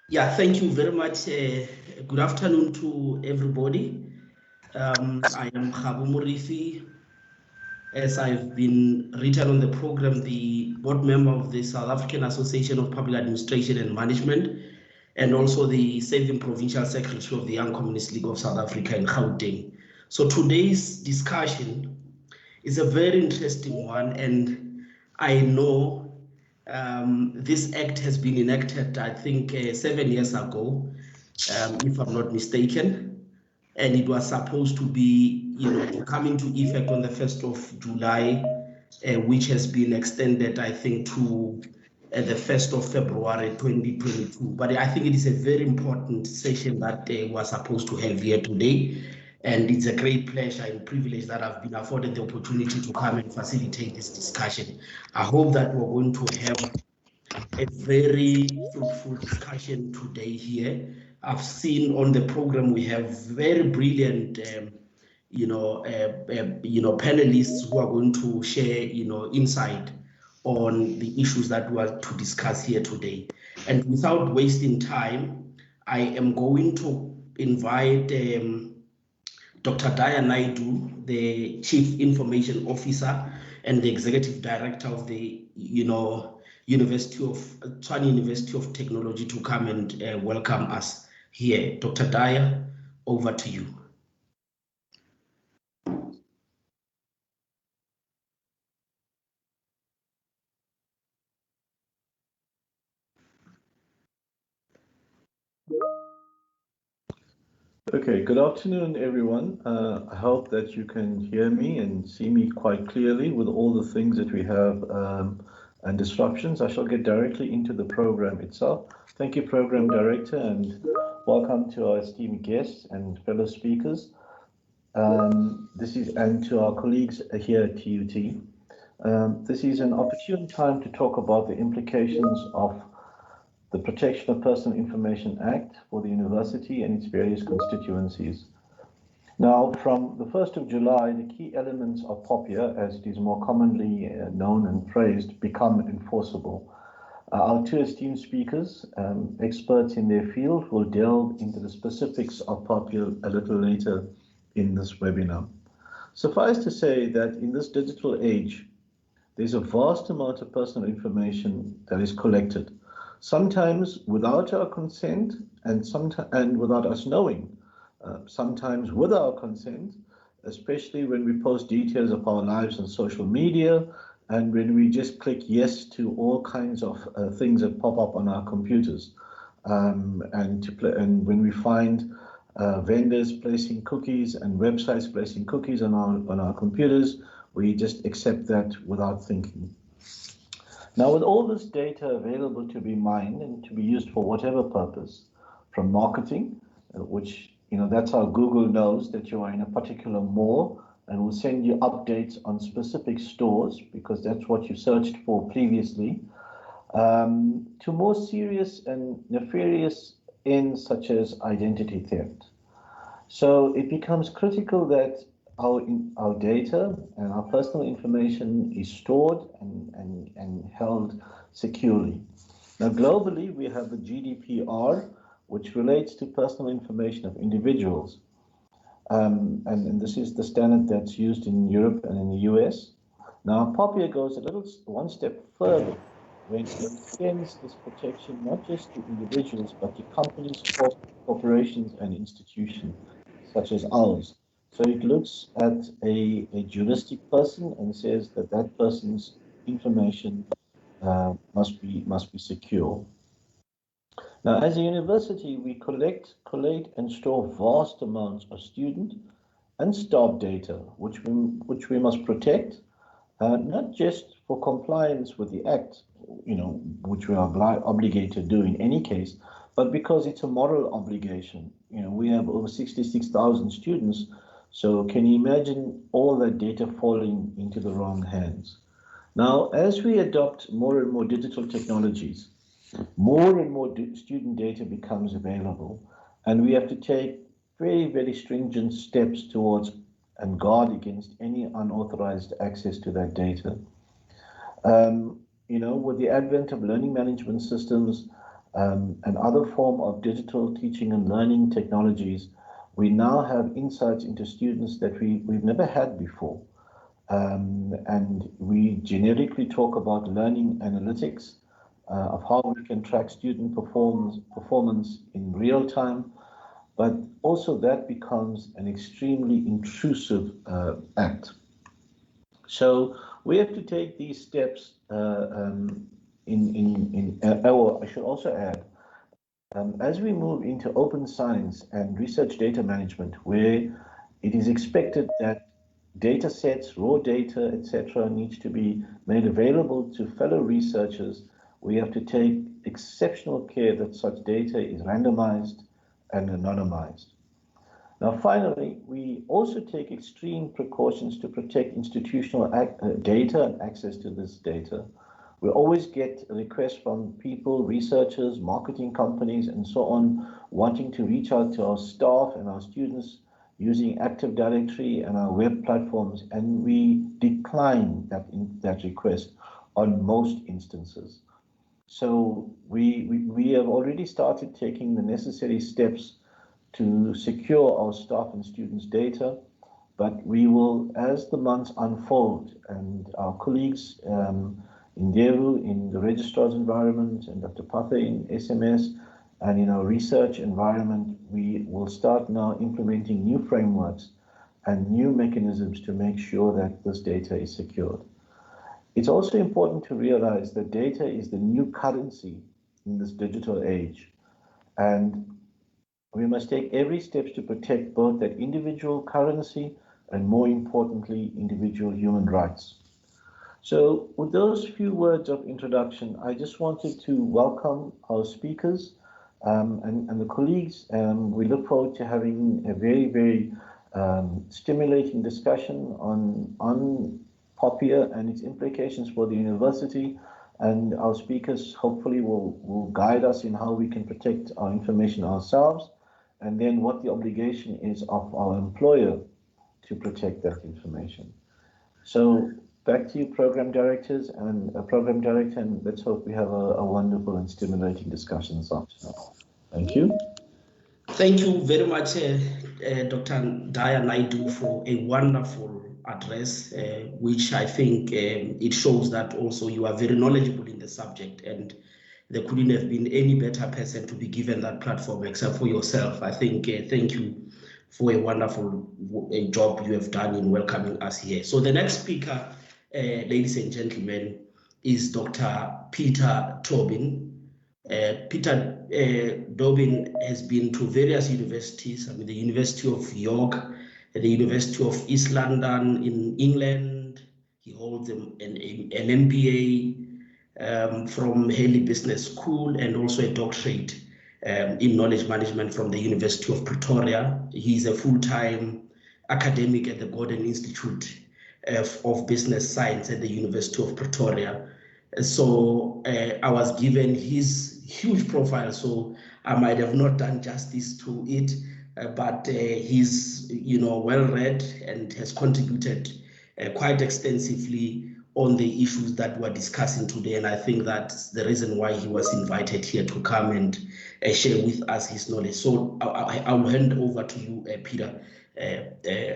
Yeah, thank you very much. Good afternoon to everybody. I am Khabu Murithi. As I've been written on the program, the board member of the South African Association of Public Administration and Management, and also the Serving Provincial Secretary of the Young Communist League of South Africa in Gauteng. So today's discussion is a very interesting one, and I know this act has been enacted, I think, 7 years ago, if I'm not mistaken, and it was supposed to be, to come into effect on the 1st of July, which has been extended, I think, to the 1st of February 2022. But I think it is a very important session that we're supposed to have here today. And it's a great pleasure and privilege that I've been afforded the opportunity to come and facilitate this discussion. I hope that we're going to have a very fruitful discussion today here. I've seen on the program we have very brilliant, panelists who are going to share, insight on the issues that we are to discuss here today. And without wasting time, I am going to invite Dr. Daya Naidu, the Chief Information Officer and the Executive Director of the, Tshwane University of Technology, to come and welcome us here. Dr. Daya, over to you. Okay, good afternoon, everyone. I hope that you can hear me and see me quite clearly with all the things that we have and disruptions. I shall get directly into the program itself. Thank you, Program Director, and welcome to our esteemed guests and fellow speakers. And to our colleagues here at TUT. This is an opportune time to talk about the implications of the Protection of Personal Information Act for the university and its various constituencies. Now, from the 1st of July, the key elements of POPI, as it is more commonly known and phrased, become enforceable. Our two esteemed speakers, experts in their field, will delve into the specifics of POPI a little later in this webinar. Suffice to say that in this digital age, there's a vast amount of personal information that is collected, sometimes without our consent and without us knowing, sometimes with our consent, especially when we post details of our lives on social media and when we just click yes to all kinds of things that pop up on our computers, and when we find vendors placing cookies and websites placing cookies on our computers, we just accept that without thinking. Now, with all this data available to be mined and to be used for whatever purpose, from marketing, which, that's how Google knows that you are in a particular mall and will send you updates on specific stores because that's what you searched for previously, to more serious and nefarious ends such as identity theft. So it becomes critical that our data and our personal information is stored and held securely. Now, globally, we have the GDPR, which relates to personal information of individuals. And this is the standard that's used in Europe and in the US. Now, POPI goes one step further when it extends this protection not just to individuals, but to companies, corporations, and institutions such as ours. So it looks at a juristic person and says that that person's information must be secure. Now, as a university, we collate, and store vast amounts of student and staff data, which we must protect, not just for compliance with the Act, which we are obligated to do in any case, but because it's a moral obligation. We have over 66,000 students, so can you imagine all that data falling into the wrong hands? Now, as we adopt more and more digital technologies, more and more student data becomes available, and we have to take very, very stringent steps towards and guard against any unauthorized access to that data. With the advent of learning management systems, and other form of digital teaching and learning technologies, we now have insights into students that we've never had before. And we generically talk about learning analytics, of how we can track student performance in real time, but also that becomes an extremely intrusive act. So we have to take these steps I should also add, as we move into open science and research data management, where it is expected that data sets, raw data, etc., needs to be made available to fellow researchers, we have to take exceptional care that such data is randomized and anonymized. Now, finally, we also take extreme precautions to protect institutional data and access to this data. We always get requests from people, researchers, marketing companies, and so on, wanting to reach out to our staff and our students using Active Directory and our web platforms, and we decline that request on most instances. So we have already started taking the necessary steps to secure our staff and students' data, but we will, as the months unfold, and our colleagues in Devu, in the registrar's environment, and Dr. Patha in SMS, and in our research environment, we will start now implementing new frameworks and new mechanisms to make sure that this data is secured. It's also important to realize that data is the new currency in this digital age, and we must take every step to protect both that individual currency and, more importantly, individual human rights. So with those few words of introduction, I just wanted to welcome our speakers and the colleagues. We look forward to having a very, very stimulating discussion on POPI and its implications for the university. And our speakers hopefully will guide us in how we can protect our information ourselves, and then what the obligation is of our employer to protect that information. So back to you, program directors and program director, and let's hope we have a wonderful and stimulating discussion this afternoon. Thank you. Thank you very much, Dr. Daya Naidu, for a wonderful address, which I think it shows that also you are very knowledgeable in the subject, and there couldn't have been any better person to be given that platform except for yourself. I think thank you for a wonderful job you have done in welcoming us here. So the next speaker, ladies and gentlemen, is Dr. Peter Tobin. Peter Tobin has been to various universities, the University of York, the University of East London in England. He holds an MBA from Haley Business School, and also a doctorate in knowledge management from the University of Pretoria. He is a full-time academic at the Gordon Institute of Business Science at the University of Pretoria. So I was given his huge profile, so I might have not done justice to it, but he's well-read and has contributed quite extensively on the issues that we're discussing today, and I think that's the reason why he was invited here to come and share with us his knowledge. So I'll hand over to you, Peter,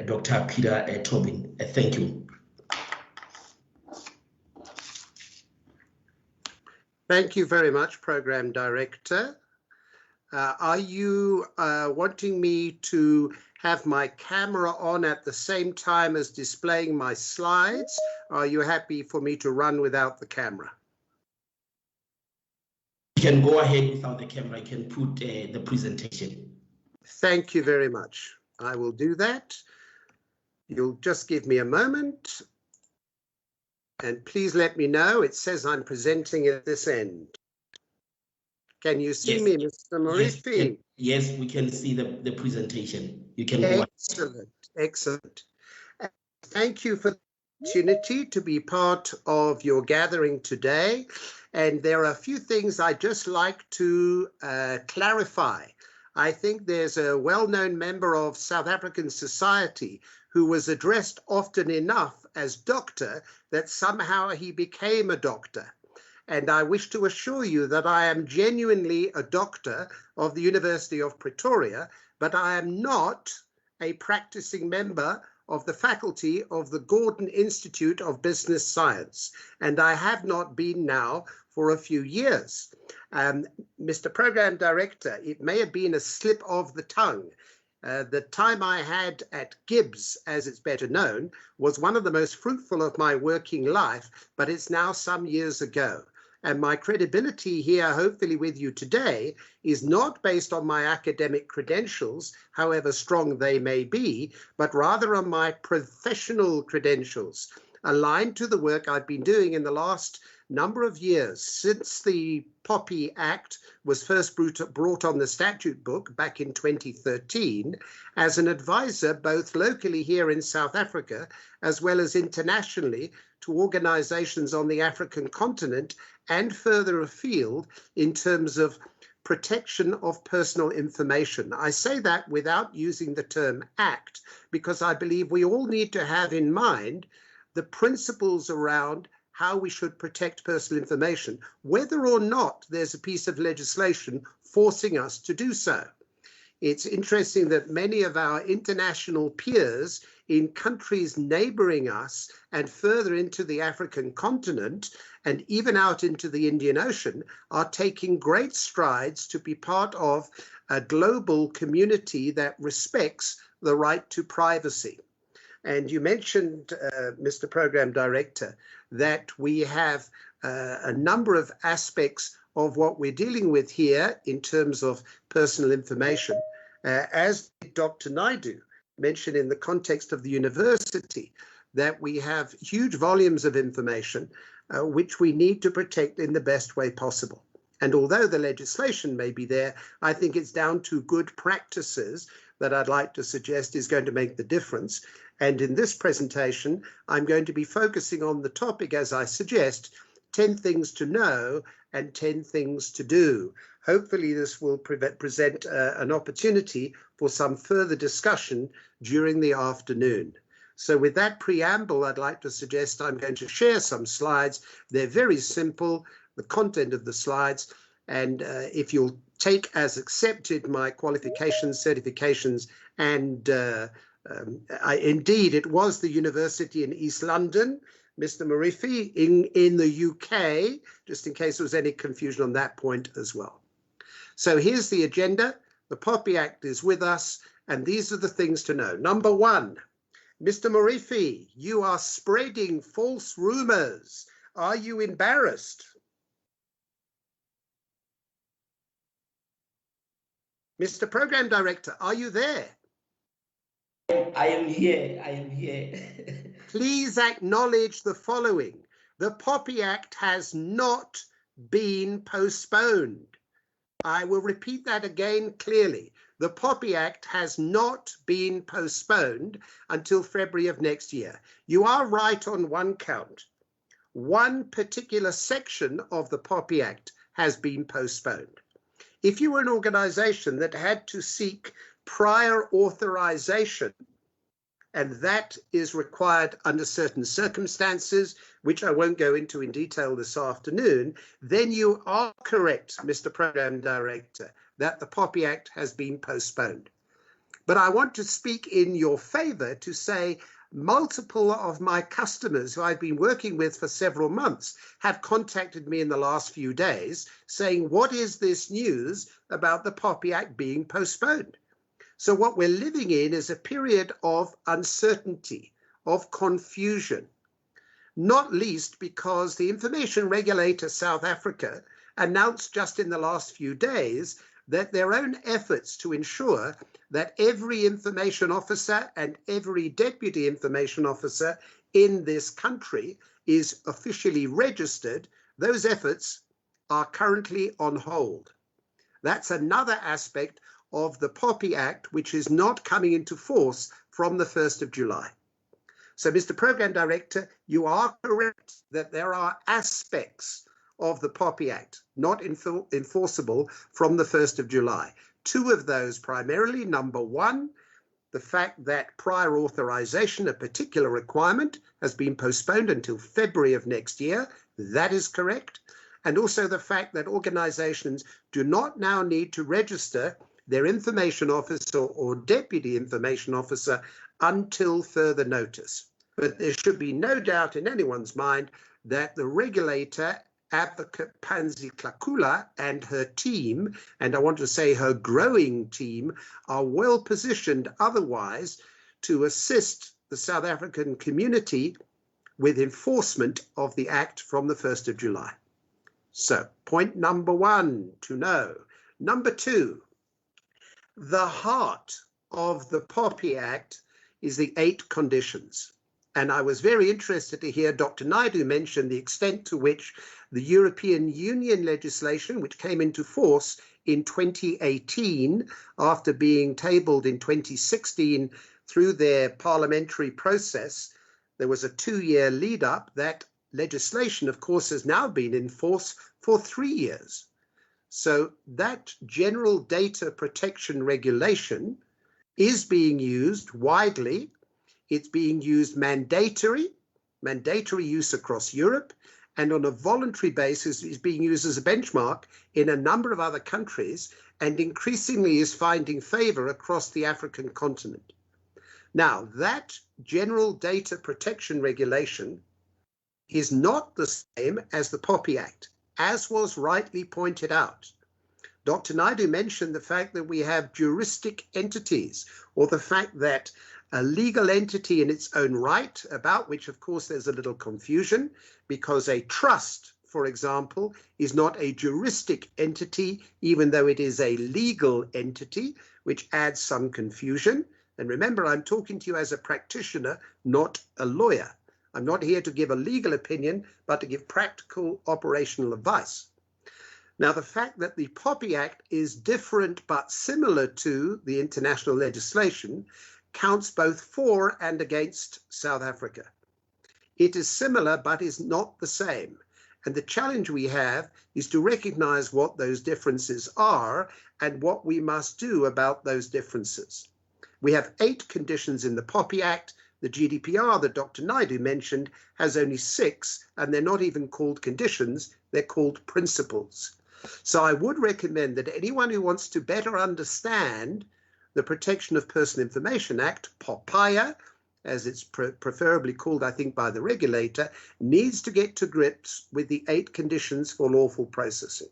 Dr. Peter Tobin. Thank you. Thank you very much, Program Director. Are you wanting me to have my camera on at the same time as displaying my slides? Or are you happy for me to run without the camera? You can go ahead without the camera. You can put the presentation. Thank you very much. I will do that. You'll just give me a moment. And please let me know. It says I'm presenting at this end. Can you see me, Mr. Morifi? Yes, we can see the presentation. You can go ahead. Excellent, excellent. Thank you for the opportunity to be part of your gathering today. And there are a few things I'd just like to clarify. I think there's a well-known member of South African society who was addressed often enough as doctor that somehow he became a doctor. And I wish to assure you that I am genuinely a doctor of the University of Pretoria, but I am not a practicing member of the faculty of the Gordon Institute of Business Science, and I have not been now for a few years. Mr. Program Director, it may have been a slip of the tongue. The time I had at Gibbs, as it's better known, was one of the most fruitful of my working life, but it's now some years ago. And my credibility here, hopefully with you today, is not based on my academic credentials, however strong they may be, but rather on my professional credentials, aligned to the work I've been doing in the last number of years since the POPI Act was first brought on the statute book back in 2013 as an advisor both locally here in South Africa as well as internationally to organizations on the African continent and further afield in terms of protection of personal information. I say that without using the term act because I believe we all need to have in mind the principles around how we should protect personal information, whether or not there's a piece of legislation forcing us to do so. It's interesting that many of our international peers in countries neighboring us and further into the African continent and even out into the Indian Ocean are taking great strides to be part of a global community that respects the right to privacy. And you mentioned, Mr. Program Director, that we have a number of aspects of what we're dealing with here in terms of personal information. As Dr. Naidu mentioned in the context of the university, that we have huge volumes of information which we need to protect in the best way possible. And although the legislation may be there, I think it's down to good practices that I'd like to suggest is going to make the difference. And in this presentation, I'm going to be focusing on the topic, as I suggest, 10 things to know and 10 things to do. Hopefully this will present an opportunity for some further discussion during the afternoon. So with that preamble, I'd like to suggest I'm going to share some slides. They're very simple, the content of the slides, and if you'll take as accepted my qualifications, certifications, and indeed it was the university in East London, Mr. Murifi, in the UK, just in case there was any confusion on that point as well. So here's the agenda. The POPI Act is with us, and these are the things to know. Number one, Mr. Murifi, you are spreading false rumors. Are you embarrassed? Mr. Program Director, are you there? I am here. I am here. Please acknowledge the following. The POPI Act has not been postponed. I will repeat that again clearly. The POPI Act has not been postponed until February of next year. You are right on one count. One particular section of the POPI Act has been postponed. If you were an organization that had to seek prior authorization, and that is required under certain circumstances, which I won't go into in detail this afternoon, then you are correct, Mr. Program Director, that the POPI Act has been postponed. But I want to speak in your favor to say multiple of my customers who I've been working with for several months have contacted me in the last few days saying, what is this news about the POPI Act being postponed? So what we're living in is a period of uncertainty, of confusion, not least because the Information Regulator South Africa announced just in the last few days that their own efforts to ensure that every information officer and every deputy information officer in this country is officially registered, those efforts are currently on hold. That's another aspect of the POPI Act, which is not coming into force from the 1st of July. So, Mr. Program Director, you are correct that there are aspects of the POPI Act not enforceable from the 1st of July. Two of those primarily. Number one, the fact that prior authorization, a particular requirement, has been postponed until February of next year. That is correct. and also the fact that organizations do not now need to register their information officer or deputy information officer until further notice. But there should be no doubt in anyone's mind that the regulator, Advocate Pansy Klakula, and her team, and I want to say her growing team, are well positioned otherwise to assist the South African community with enforcement of the Act from the 1st of July. So, point number one to know. Number two, the heart of the POPI Act is the 8 conditions. And I was very interested to hear Dr. Naidu mention the extent to which the European Union legislation, which came into force in 2018 after being tabled in 2016 through their parliamentary process, there was a 2-year lead up. That legislation, of course, has now been in force for 3 years. So that general data protection regulation is being used widely. It's being used mandatory use across Europe, and on a voluntary basis is being used as a benchmark in a number of other countries, and increasingly is finding favor across the African continent. Now, that general data protection regulation is not the same as the POPI Act, as was rightly pointed out. Dr. Naidu mentioned the fact that we have juristic entities, or the fact that a legal entity in its own right, about which, of course, there's a little confusion, because a trust, for example, is not a juristic entity, even though it is a legal entity, which adds some confusion. And remember, I'm talking to you as a practitioner, not a lawyer. I'm not here to give a legal opinion, but to give practical operational advice. Now, the fact that the POPI Act is different but similar to the international legislation counts both for and against South Africa. It is similar but is not the same. And the challenge we have is to recognize what those differences are and what we must do about those differences. We have 8 conditions in the POPI Act. The GDPR that Dr. Naidu mentioned has only 6, and they're not even called conditions, they're called principles. So I would recommend that anyone who wants to better understand the Protection of Personal Information Act, POPIA, as it's preferably called, I think, by the regulator, needs to get to grips with the 8 conditions for lawful processing.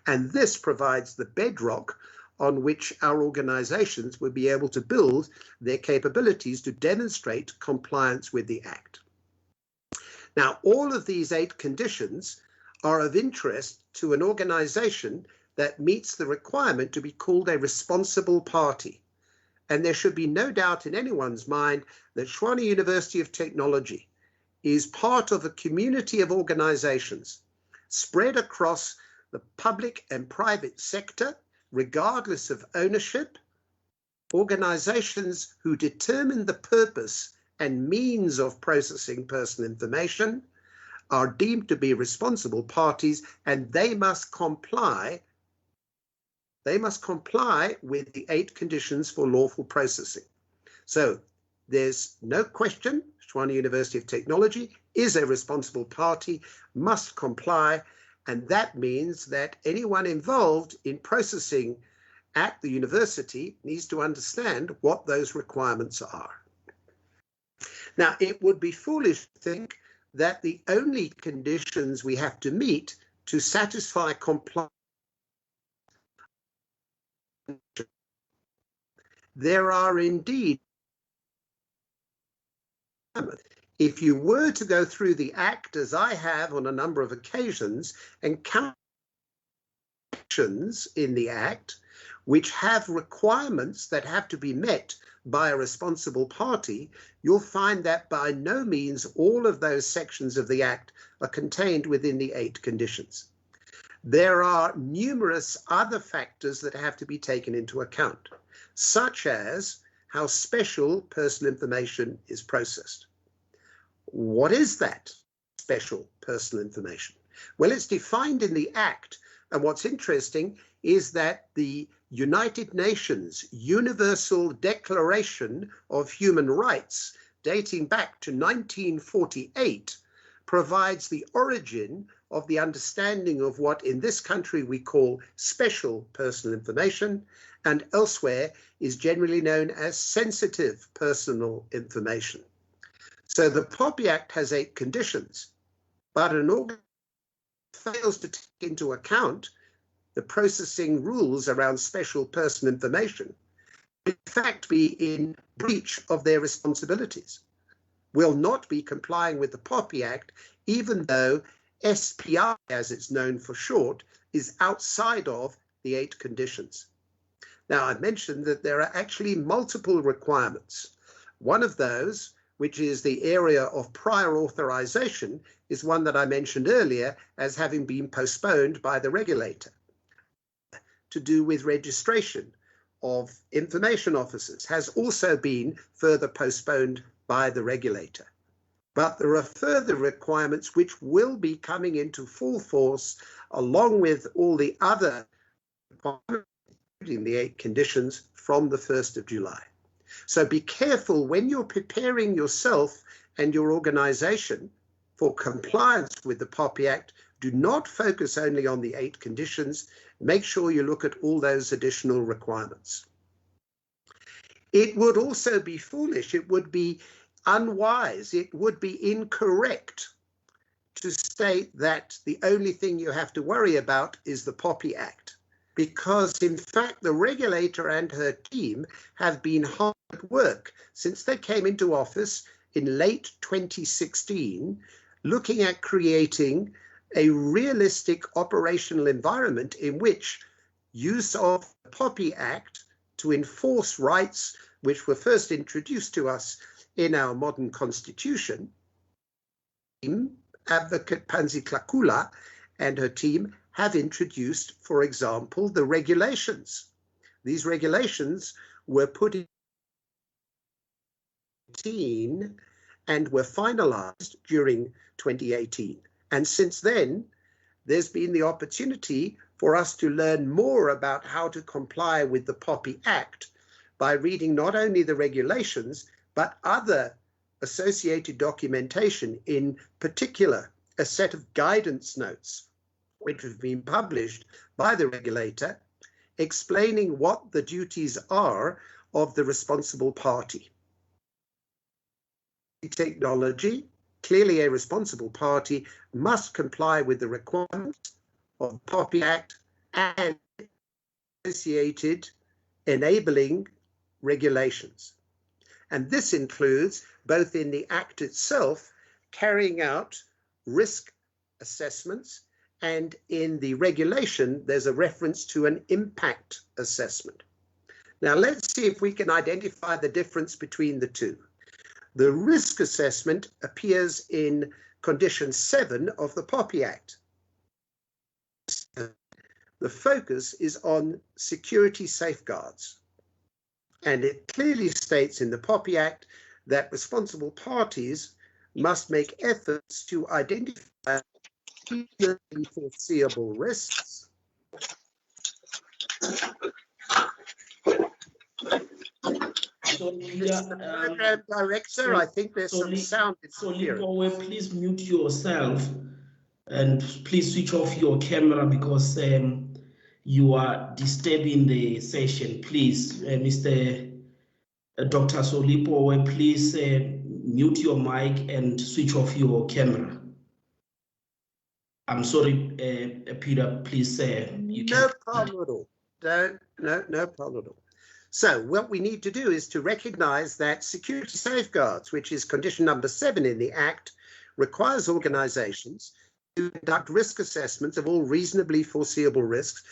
And this provides the bedrock on which our organizations will be able to build their capabilities to demonstrate compliance with the Act. Now, all of these 8 conditions are of interest to an organization that meets the requirement to be called a responsible party. And there should be no doubt in anyone's mind that Tshwane University of Technology is part of a community of organizations spread across the public and private sector, regardless of ownership, organizations who determine the purpose and means of processing personal information are deemed to be responsible parties, and they must comply with the 8 conditions for lawful processing. So there's no question, Tshwane University of Technology is a responsible party, must comply, and that means that anyone involved in processing at the university needs to understand what those requirements are. Now, it would be foolish to think that the only conditions we have to meet to satisfy compliance. There are indeed. If you were to go through the Act, as I have on a number of occasions, and count sections in the Act which have requirements that have to be met by a responsible party, you'll find that by no means all of those sections of the Act are contained within the 8 conditions. There are numerous other factors that have to be taken into account, such as how special personal information is processed. What is that special personal information? Well, it's defined in the Act, and what's interesting is that the United Nations Universal Declaration of Human Rights, dating back to 1948, provides the origin of the understanding of what in this country we call special personal information, and elsewhere is generally known as sensitive personal information. So the POPI Act has 8 conditions, but an organization fails to take into account the processing rules around special personal information, in fact be in breach of their responsibilities, will not be complying with the POPI Act, even though SPI, as it's known for short, is outside of the 8 conditions. Now, I mentioned that there are actually multiple requirements. One of those, which is the area of prior authorization, is one that I mentioned earlier as having been postponed by the regulator. To do with registration of information officers has also been further postponed by the regulator. But there are further requirements which will be coming into full force along with all the other requirements, including the 8 conditions, from the 1st of July. So be careful when you're preparing yourself and your organization for compliance with the POPI Act. Do not focus only on the 8 conditions. Make sure you look at all those additional requirements. It would also be foolish, it would be unwise, it would be incorrect to state that the only thing you have to worry about is the POPI Act, because in fact the regulator and her team have been hard at work since they came into office in late 2016, looking at creating a realistic operational environment in which use of the POPI Act to enforce rights which were first introduced to us in our modern constitution. Advocate Panzi Klakula and her team have introduced, for example, the regulations. These regulations were put in and were finalized during 2018. And since then, there's been the opportunity for us to learn more about how to comply with the POPI Act by reading not only the regulations, but other associated documentation, in particular, a set of guidance notes, which have been published by the regulator, explaining what the duties are of the responsible party. Technology, clearly a responsible party, must comply with the requirements of the POPI Act and associated enabling regulations. And this includes, both in the Act itself, carrying out risk assessments, and in the regulation, there's a reference to an impact assessment. Now, let's see if we can identify the difference between the two. The risk assessment appears in condition 7 of the POPI Act. The focus is on security safeguards. And it clearly states in the POPI Act that responsible parties must make efforts to identify foreseeable risks, So, Mr. Program Director, I think there's some sound interference. So, please mute yourself and please switch off your camera because you are disturbing the session. Please, Mr. Dr. Solipo, please mute your mic and switch off your camera. I'm sorry, Peter, please. You no problem at all. No problem at all. So what we need to do is to recognize that security safeguards, which is condition number 7 in the Act, requires organizations to conduct risk assessments of all reasonably foreseeable risks,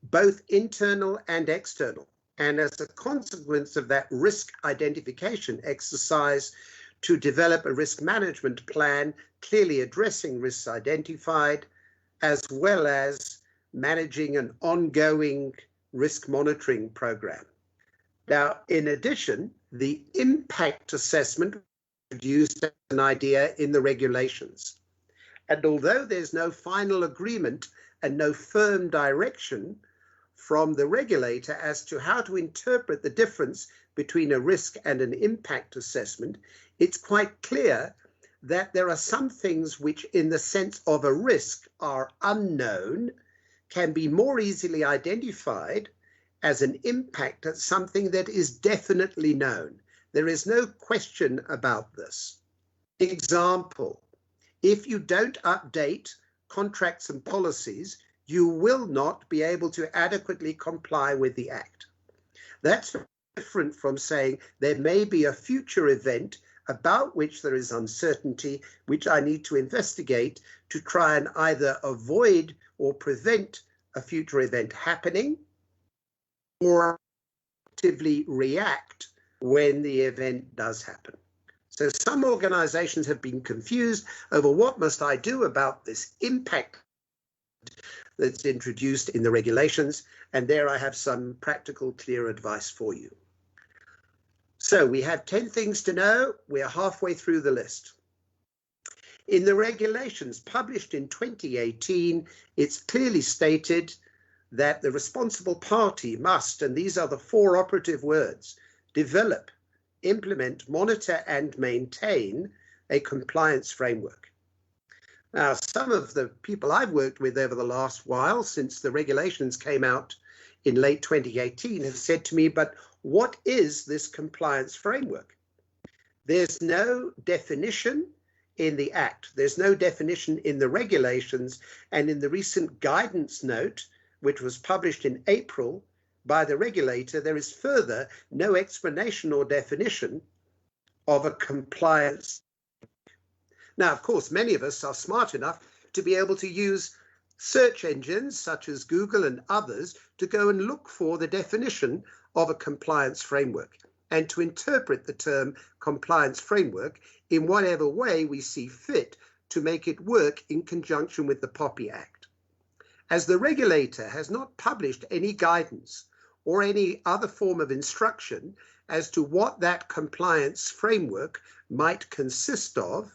both internal and external. And as a consequence of that risk identification exercise, to develop a risk management plan clearly addressing risks identified, as well as managing an ongoing risk monitoring program. Now, in addition, the impact assessment was used as an idea in the regulations. And although there's no final agreement and no firm direction from the regulator as to how to interpret the difference between a risk and an impact assessment, it's quite clear that there are some things which, in the sense of a risk, are unknown, can be more easily identified as an impact at something that is definitely known. There is no question about this. Example, if you don't update contracts and policies, you will not be able to adequately comply with the Act. That's different from saying there may be a future event about which there is uncertainty, which I need to investigate to try and either avoid or prevent a future event happening, or actively react when the event does happen. So some organizations have been confused over what must I do about this impact that's introduced in the regulations, and there I have some practical, clear advice for you. So we have 10 things to know. We're halfway through the list. In the regulations published in 2018, it's clearly stated that the responsible party must, and these are the 4 operative words, develop, implement, monitor, and maintain a compliance framework. Now, some of the people I've worked with over the last while, since the regulations came out in late 2018, have said to me, but what is this compliance framework? There's no definition in the Act. There's no definition in the regulations, and in the recent guidance note, which was published in April by the regulator, there is further no explanation or definition of a compliance. Now, of course, many of us are smart enough to be able to use search engines such as Google and others to go and look for the definition of a compliance framework and to interpret the term compliance framework in whatever way we see fit to make it work in conjunction with the POPI Act. As the regulator has not published any guidance or any other form of instruction as to what that compliance framework might consist of,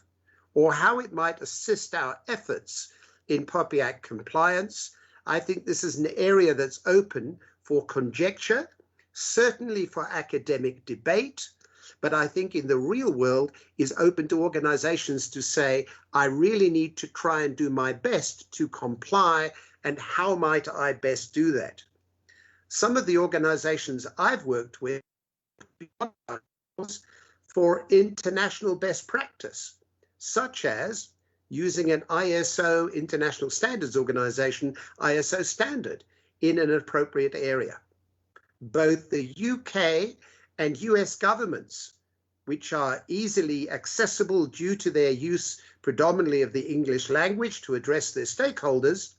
or how it might assist our efforts in POPI Act compliance, I think this is an area that's open for conjecture, certainly for academic debate, but I think in the real world is open to organizations to say, I really need to try and do my best to comply, and how might I best do that? Some of the organizations I've worked with for international best practice, such as using an ISO International Standards Organization, ISO standard in an appropriate area. Both the UK and US governments, which are easily accessible due to their use predominantly of the English language to address their stakeholders,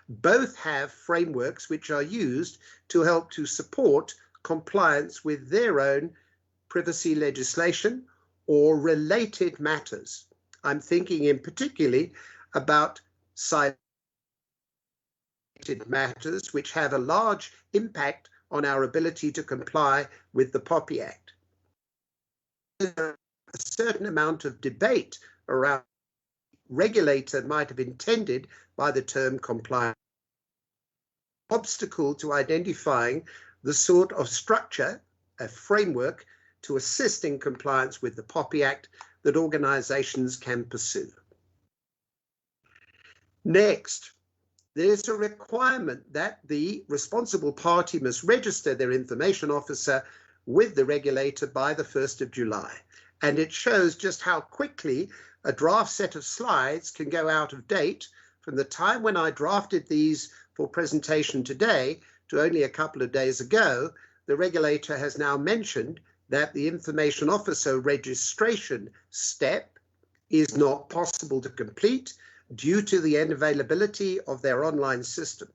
both have frameworks which are used to help to support compliance with their own privacy legislation or related matters. I'm thinking in particularly about cyber matters which have a large impact on our ability to comply with the POPI Act. There's a certain amount of debate around regulator might have intended by the term compliance. Obstacle to identifying the sort of structure, a framework to assist in compliance with the POPI Act that organizations can pursue. Next, there's a requirement that the responsible party must register their information officer with the regulator by the 1st of July. And it shows just how quickly a draft set of slides can go out of date from the time when I drafted these for presentation today to only a couple of days ago. The regulator has now mentioned that the information officer registration step is not possible to complete due to the unavailability of their online system.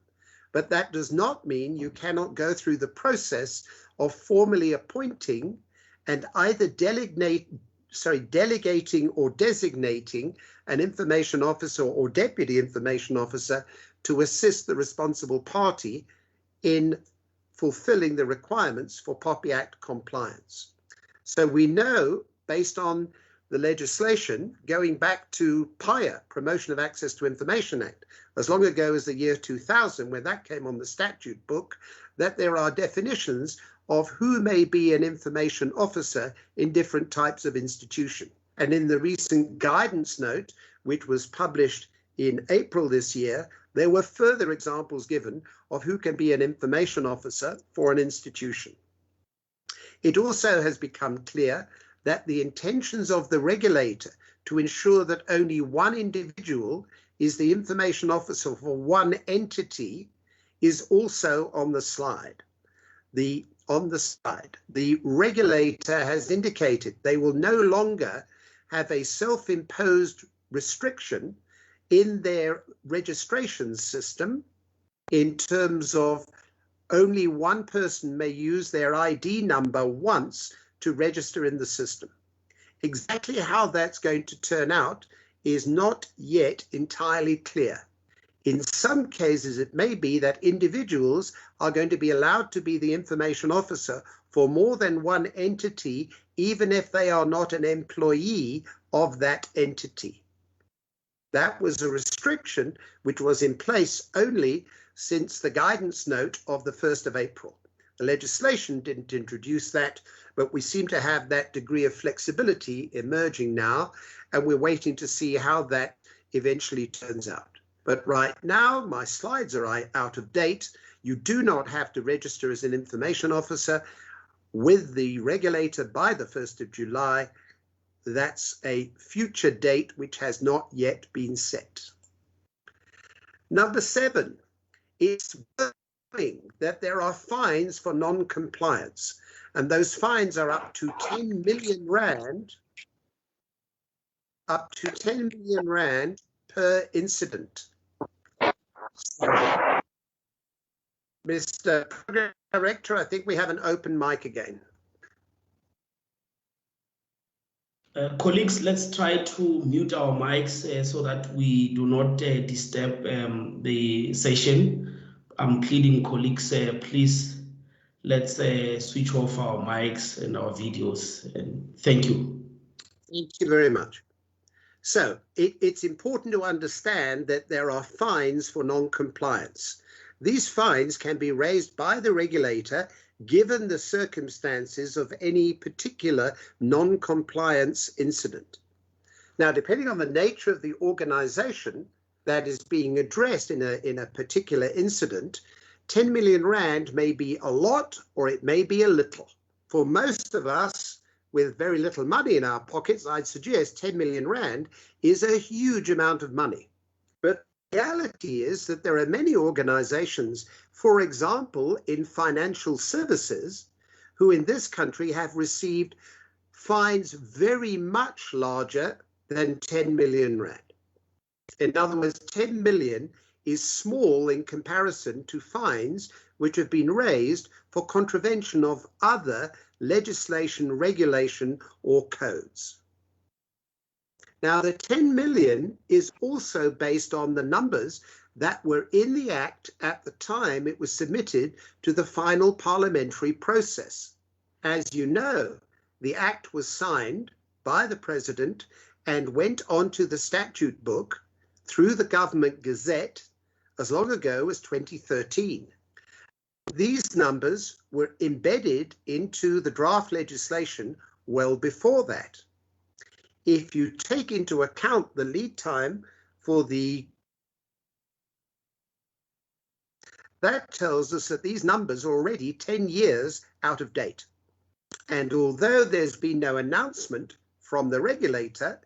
But that does not mean you cannot go through the process of formally appointing and either delegating or designating an information officer or deputy information officer to assist the responsible party in fulfilling the requirements for POPI Act compliance. So we know, based on the legislation, going back to PIA, Promotion of Access to Information Act, as long ago as the year 2000, when that came on the statute book, that there are definitions of who may be an information officer in different types of institution. And in the recent guidance note, which was published in April this year, there were further examples given of who can be an information officer for an institution. It also has become clear that the intentions of the regulator to ensure that only one individual is the information officer for one entity is also on the slide. The regulator has indicated they will no longer have a self-imposed restriction in their registration system in terms of only one person may use their ID number once to register in the system. Exactly how that's going to turn out is not yet entirely clear. In some cases, it may be that individuals are going to be allowed to be the information officer for more than one entity, even if they are not an employee of that entity. That was a restriction which was in place only since the guidance note of the 1st of April. The legislation didn't introduce that, but we seem to have that degree of flexibility emerging now, and we're waiting to see how that eventually turns out. But right now, my slides are out of date. You do not have to register as an information officer with the regulator by the 1st of July. That's a future date which has not yet been set. Number 7, it's worth knowing that there are fines for non-compliance, and those fines are up to 10 million rand, per incident. Mr. Program Director, I think we have an open mic again. Colleagues, let's try to mute our mics so that we do not disturb the session. I'm pleading, colleagues, please let's switch off our mics and our videos. And thank you. Thank you very much. So it's important to understand that there are fines for non-compliance. These fines can be raised by the regulator given the circumstances of any particular non-compliance incident. Now, depending on the nature of the organization that is being addressed in a particular incident, 10 million rand may be a lot or it may be a little. For most of us with very little money in our pockets, I'd suggest 10 million rand is a huge amount of money. But the reality is that there are many organizations, for example, in financial services, who in this country have received fines very much larger than 10 million rand. In other words, 10 million is small in comparison to fines which have been raised for contravention of other legislation, regulation, or codes. Now, the 10 million is also based on the numbers that were in the Act at the time it was submitted to the final parliamentary process. As you know, the Act was signed by the President and went onto the statute book through the Government Gazette as long ago as 2013. These numbers were embedded into the draft legislation well before that. If you take into account the lead time for that tells us that these numbers are already 10 years out of date. And although there's been no announcement from the regulator,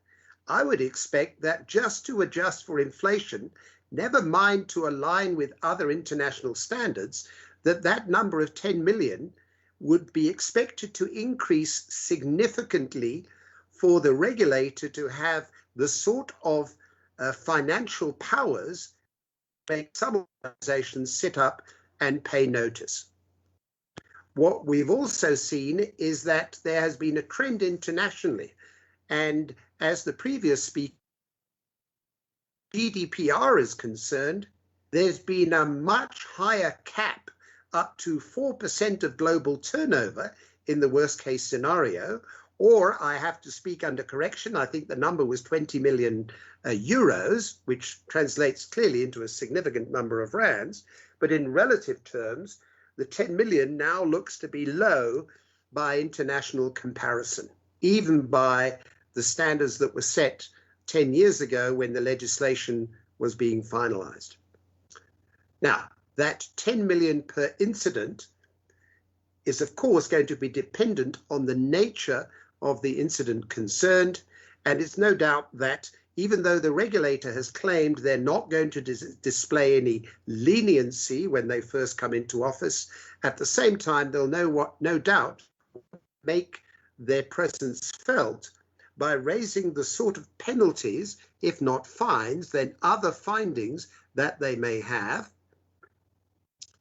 I would expect that just to adjust for inflation, never mind to align with other international standards, that number of 10 million would be expected to increase significantly for the regulator to have the sort of financial powers make some organizations sit up and pay notice. What we've also seen is that there has been a trend internationally, and as the previous speaker, GDPR is concerned, there's been a much higher cap, up to 4% of global turnover in the worst case scenario, or I have to speak under correction, I think the number was 20 million euros, which translates clearly into a significant number of rands, but in relative terms, the 10 million now looks to be low by international comparison, even by the standards that were set 10 years ago when the legislation was being finalized. Now, that 10 million per incident is of course going to be dependent on the nature of the incident concerned, and it's no doubt that even though the regulator has claimed they're not going to display any leniency when they first come into office, at the same time they'll no doubt make their presence felt by raising the sort of penalties, if not fines, then other findings that they may have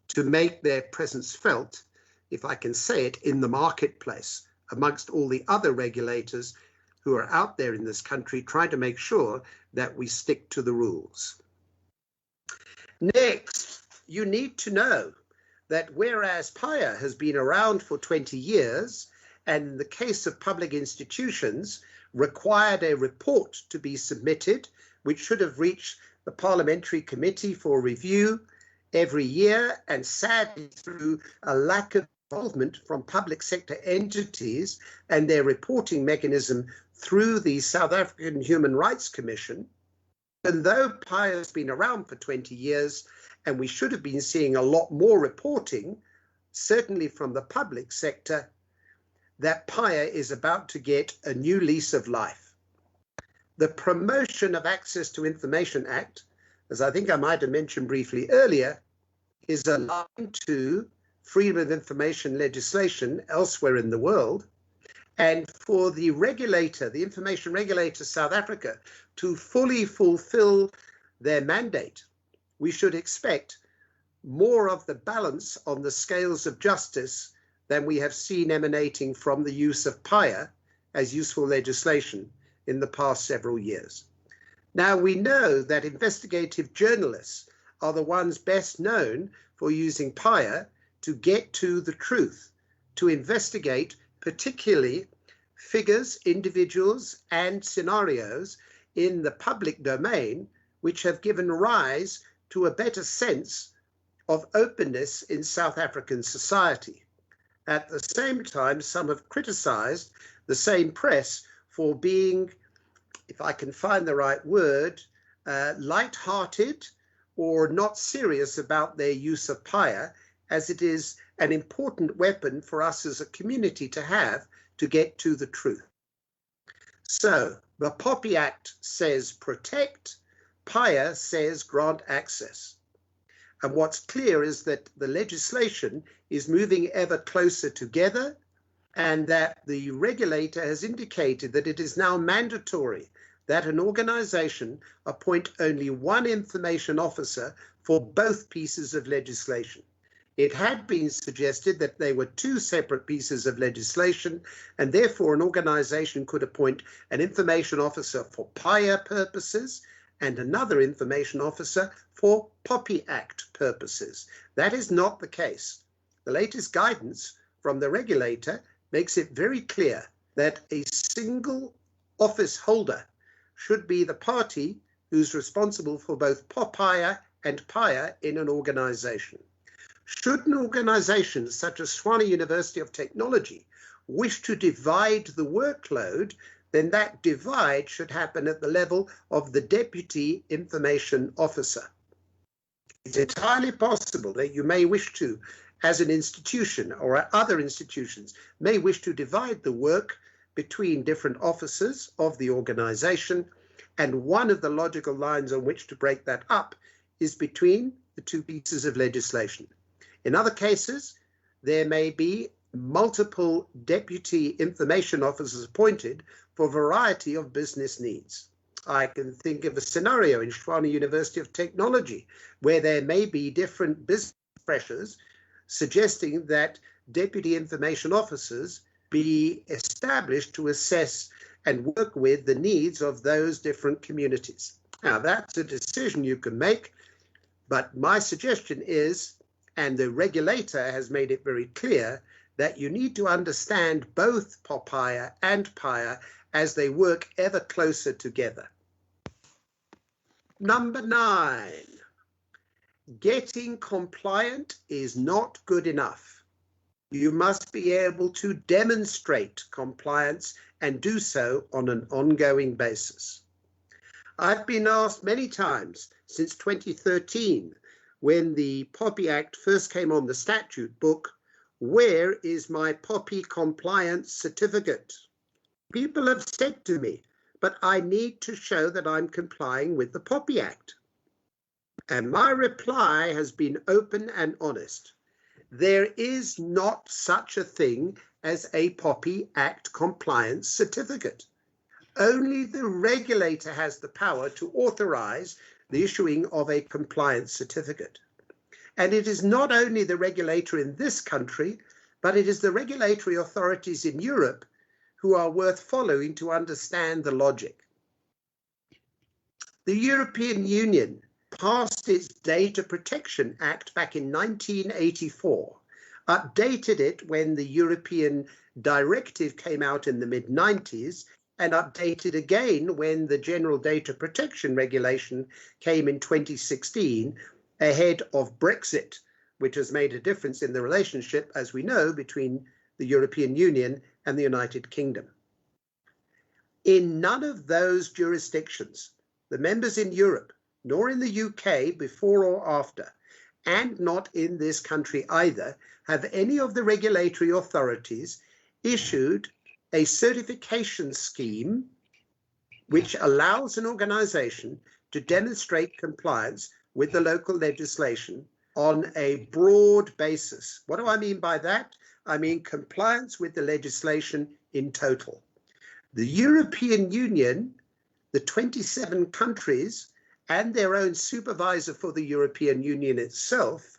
to make their presence felt, if I can say it, in the marketplace amongst all the other regulators who are out there in this country trying to make sure that we stick to the rules. Next, you need to know that whereas PIA has been around for 20 years, and in the case of public institutions, required a report to be submitted, which should have reached the Parliamentary Committee for review every year, and sadly through a lack of involvement from public sector entities and their reporting mechanism through the South African Human Rights Commission, and though PIA has been around for 20 years and we should have been seeing a lot more reporting, certainly from the public sector, that PIA is about to get a new lease of life. The Promotion of Access to Information Act, as I think I might have mentioned briefly earlier, is aligned to freedom of information legislation elsewhere in the world. And for the regulator, the information regulator South Africa, to fully fulfill their mandate, we should expect more of the balance on the scales of justice than we have seen emanating from the use of PIA as useful legislation in the past several years. Now, we know that investigative journalists are the ones best known for using PIA to get to the truth, to investigate particularly figures, individuals, and scenarios in the public domain, which have given rise to a better sense of openness in South African society. At the same time, some have criticized the same press for being, if I can find the right word, light-hearted or not serious about their use of PIA, as it is an important weapon for us as a community to have to get to the truth. So the POPI Act says protect, PIA says grant access. And what's clear is that the legislation is moving ever closer together, and that the regulator has indicated that it is now mandatory that an organization appoint only one information officer for both pieces of legislation. It had been suggested that they were two separate pieces of legislation, and therefore an organization could appoint an information officer for PIA purposes and another information officer for POPI Act purposes. That is not the case. The latest guidance from the regulator makes it very clear that a single office holder should be the party who's responsible for both POPI and PIA in an organization. Should an organization such as Tshwane University of Technology wish to divide the workload, then that divide should happen at the level of the Deputy Information Officer. It's entirely possible that you may wish to, as an institution or other institutions, may wish to divide the work between different officers of the organization, and one of the logical lines on which to break that up is between the two pieces of legislation. In other cases, there may be multiple deputy information officers appointed for a variety of business needs. I can think of a scenario in Tshwane University of Technology where there may be different business pressures suggesting that deputy information officers be established to assess and work with the needs of those different communities. Now, that's a decision you can make, but my suggestion is, and the regulator has made it very clear, that you need to understand both POPI and PIA as they work ever closer together. Number 9, getting compliant is not good enough. You must be able to demonstrate compliance and do so on an ongoing basis. I've been asked many times since 2013, when the POPI Act first came on the statute book, where is my POPI compliance certificate? People have said to me, but I need to show that I'm complying with the POPI Act. And my reply has been open and honest. There is not such a thing as a POPI Act compliance certificate. Only the regulator has the power to authorize the issuing of a compliance certificate. And it is not only the regulator in this country, but it is the regulatory authorities in Europe who are worth following to understand the logic. The European Union passed its Data Protection Act back in 1984, updated it when the European Directive came out in the mid-90s, and updated again when the General Data Protection Regulation came in 2016, ahead of Brexit, which has made a difference in the relationship, as we know, between the European Union and the United Kingdom. In none of those jurisdictions, the members in Europe, nor in the UK before or after, and not in this country either, have any of the regulatory authorities issued a certification scheme which allows an organization to demonstrate compliance with the local legislation on a broad basis. What do I mean by that? I mean compliance with the legislation in total. The European Union, the 27 countries, and their own supervisor for the European Union itself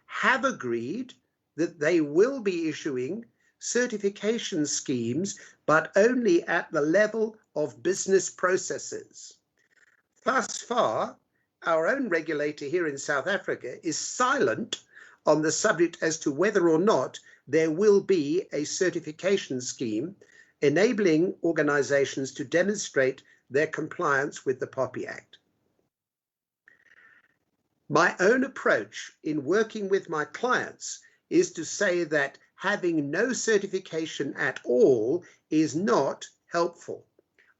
have agreed that they will be issuing certification schemes, but only at the level of business processes. Thus far, our own regulator here in South Africa is silent on the subject as to whether or not there will be a certification scheme enabling organizations to demonstrate their compliance with the POPI Act. My own approach in working with my clients is to say that having no certification at all is not helpful.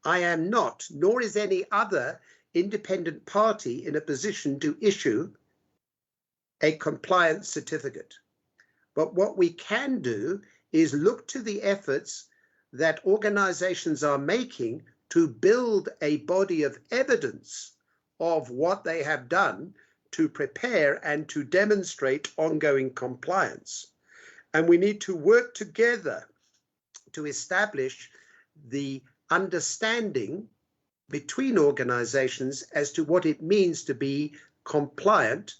I am not, nor is any other independent party in a position to issue a compliance certificate. But what we can do is look to the efforts that organizations are making to build a body of evidence of what they have done to prepare and to demonstrate ongoing compliance. And we need to work together to establish the understanding between organizations as to what it means to be compliant,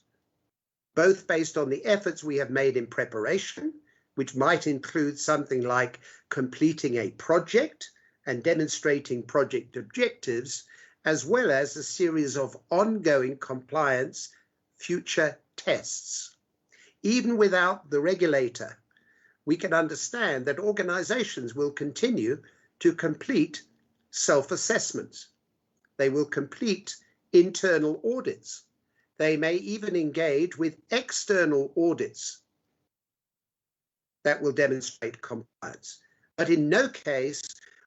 both based on the efforts we have made in preparation, which might include something like completing a project and demonstrating project objectives, as well as a series of ongoing compliance future tests. Even without the regulator, we can understand that organizations will continue to complete self-assessments. They will complete internal audits. They may even engage with external audits that will demonstrate compliance. But in no case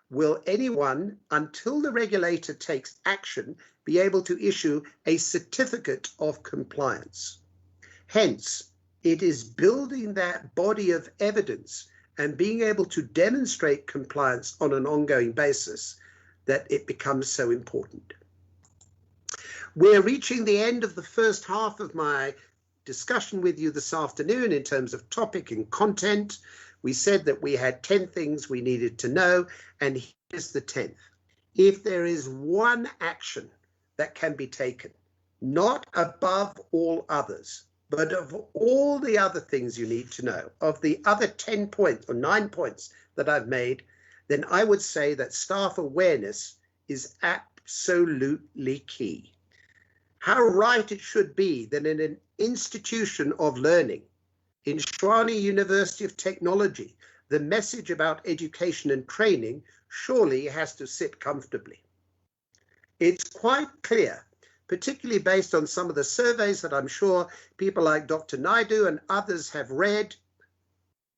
will anyone, until the regulator takes action, be able to issue a certificate of compliance. Hence, it is building that body of evidence and being able to demonstrate compliance on an ongoing basis that it becomes so important. We're reaching the end of the first half of my discussion with you this afternoon in terms of topic and content. We said that we had 10 things we needed to know, and here's the 10th. If there is one action that can be taken, not above all others, but of all the other things you need to know, of the other 10 points or 9 points that I've made, then I would say that staff awareness is absolutely key. How right it should be that in an institution of learning, in Tshwane University of Technology, the message about education and training surely has to sit comfortably. It's quite clear, particularly based on some of the surveys that I'm sure people like Dr. Naidu and others have read,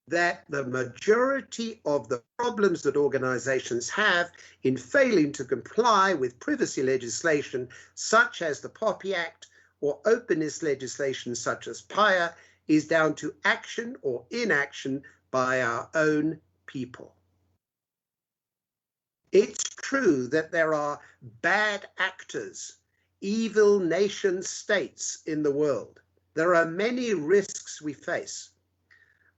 that the majority of the problems that organizations have in failing to comply with privacy legislation, such as the POPI Act, or openness legislation such as PIA, is down to action or inaction by our own people. It's true that there are bad actors, evil nation states in the world. There are many risks we face.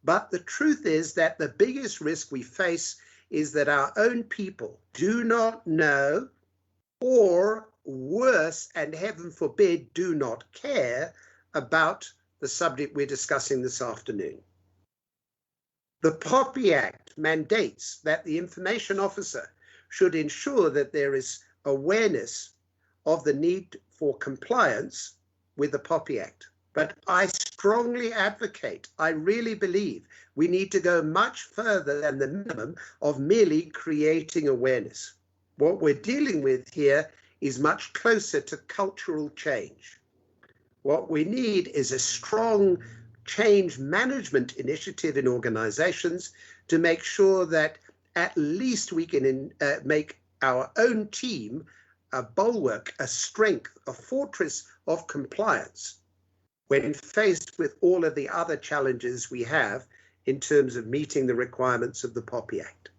But the truth is that the biggest risk we face is that our own people do not know, or worse, and heaven forbid, do not care about the subject we're discussing this afternoon. The POPI Act mandates that the information officer should ensure that there is awareness of the need for compliance with the POPI Act. But I strongly advocate, I really believe, we need to go much further than the minimum of merely creating awareness. What we're dealing with here is much closer to cultural change. What we need is a strong change management initiative in organizations to make sure that at least we can make our own team a bulwark, a strength, a fortress of compliance when faced with all of the other challenges we have in terms of meeting the requirements of the POPI Act.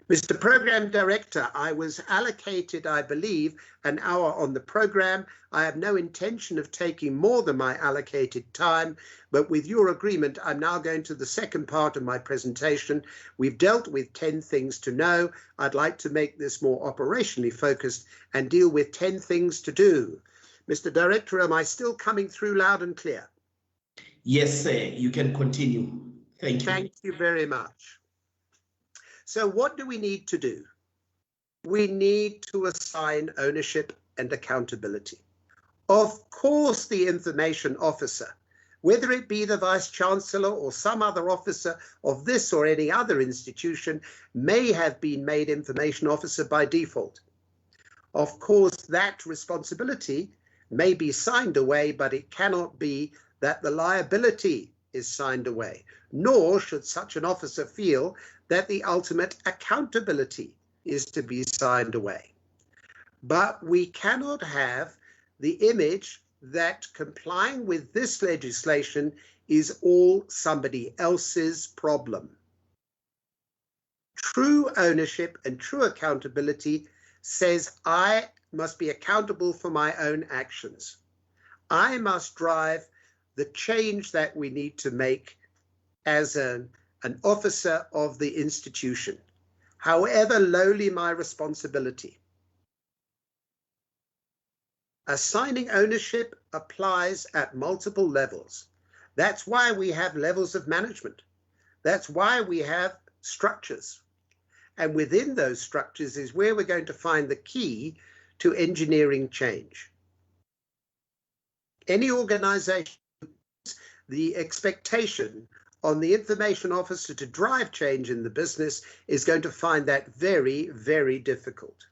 Mr. Program Director, I was allocated, I believe, an hour on the program. I have no intention of taking more than my allocated time, but with your agreement, I'm now going to the second part of my presentation. We've dealt with 10 things to know. I'd like to make this more operationally focused and deal with 10 things to do. Mr. Director, am I still coming through loud and clear? Yes, sir. You can continue. Thank you. Thank you very much. So what do we need to do? We need to assign ownership and accountability. Of course, the information officer, whether it be the Vice Chancellor or some other officer of this or any other institution, may have been made information officer by default. Of course, that responsibility may be signed away, but it cannot be that the liability is signed away, nor should such an officer feel that the ultimate accountability is to be signed away. But we cannot have the image that complying with this legislation is all somebody else's problem. True ownership and true accountability says I must be accountable for my own actions. I must drive the change that we need to make as an officer of the institution, however lowly my responsibility. Assigning ownership applies at multiple levels. That's why we have levels of management. That's why we have structures. And within those structures is where we're going to find the key to engineering change. Any organization, the expectation on the information officer to drive change in the business is going to find that very, very difficult.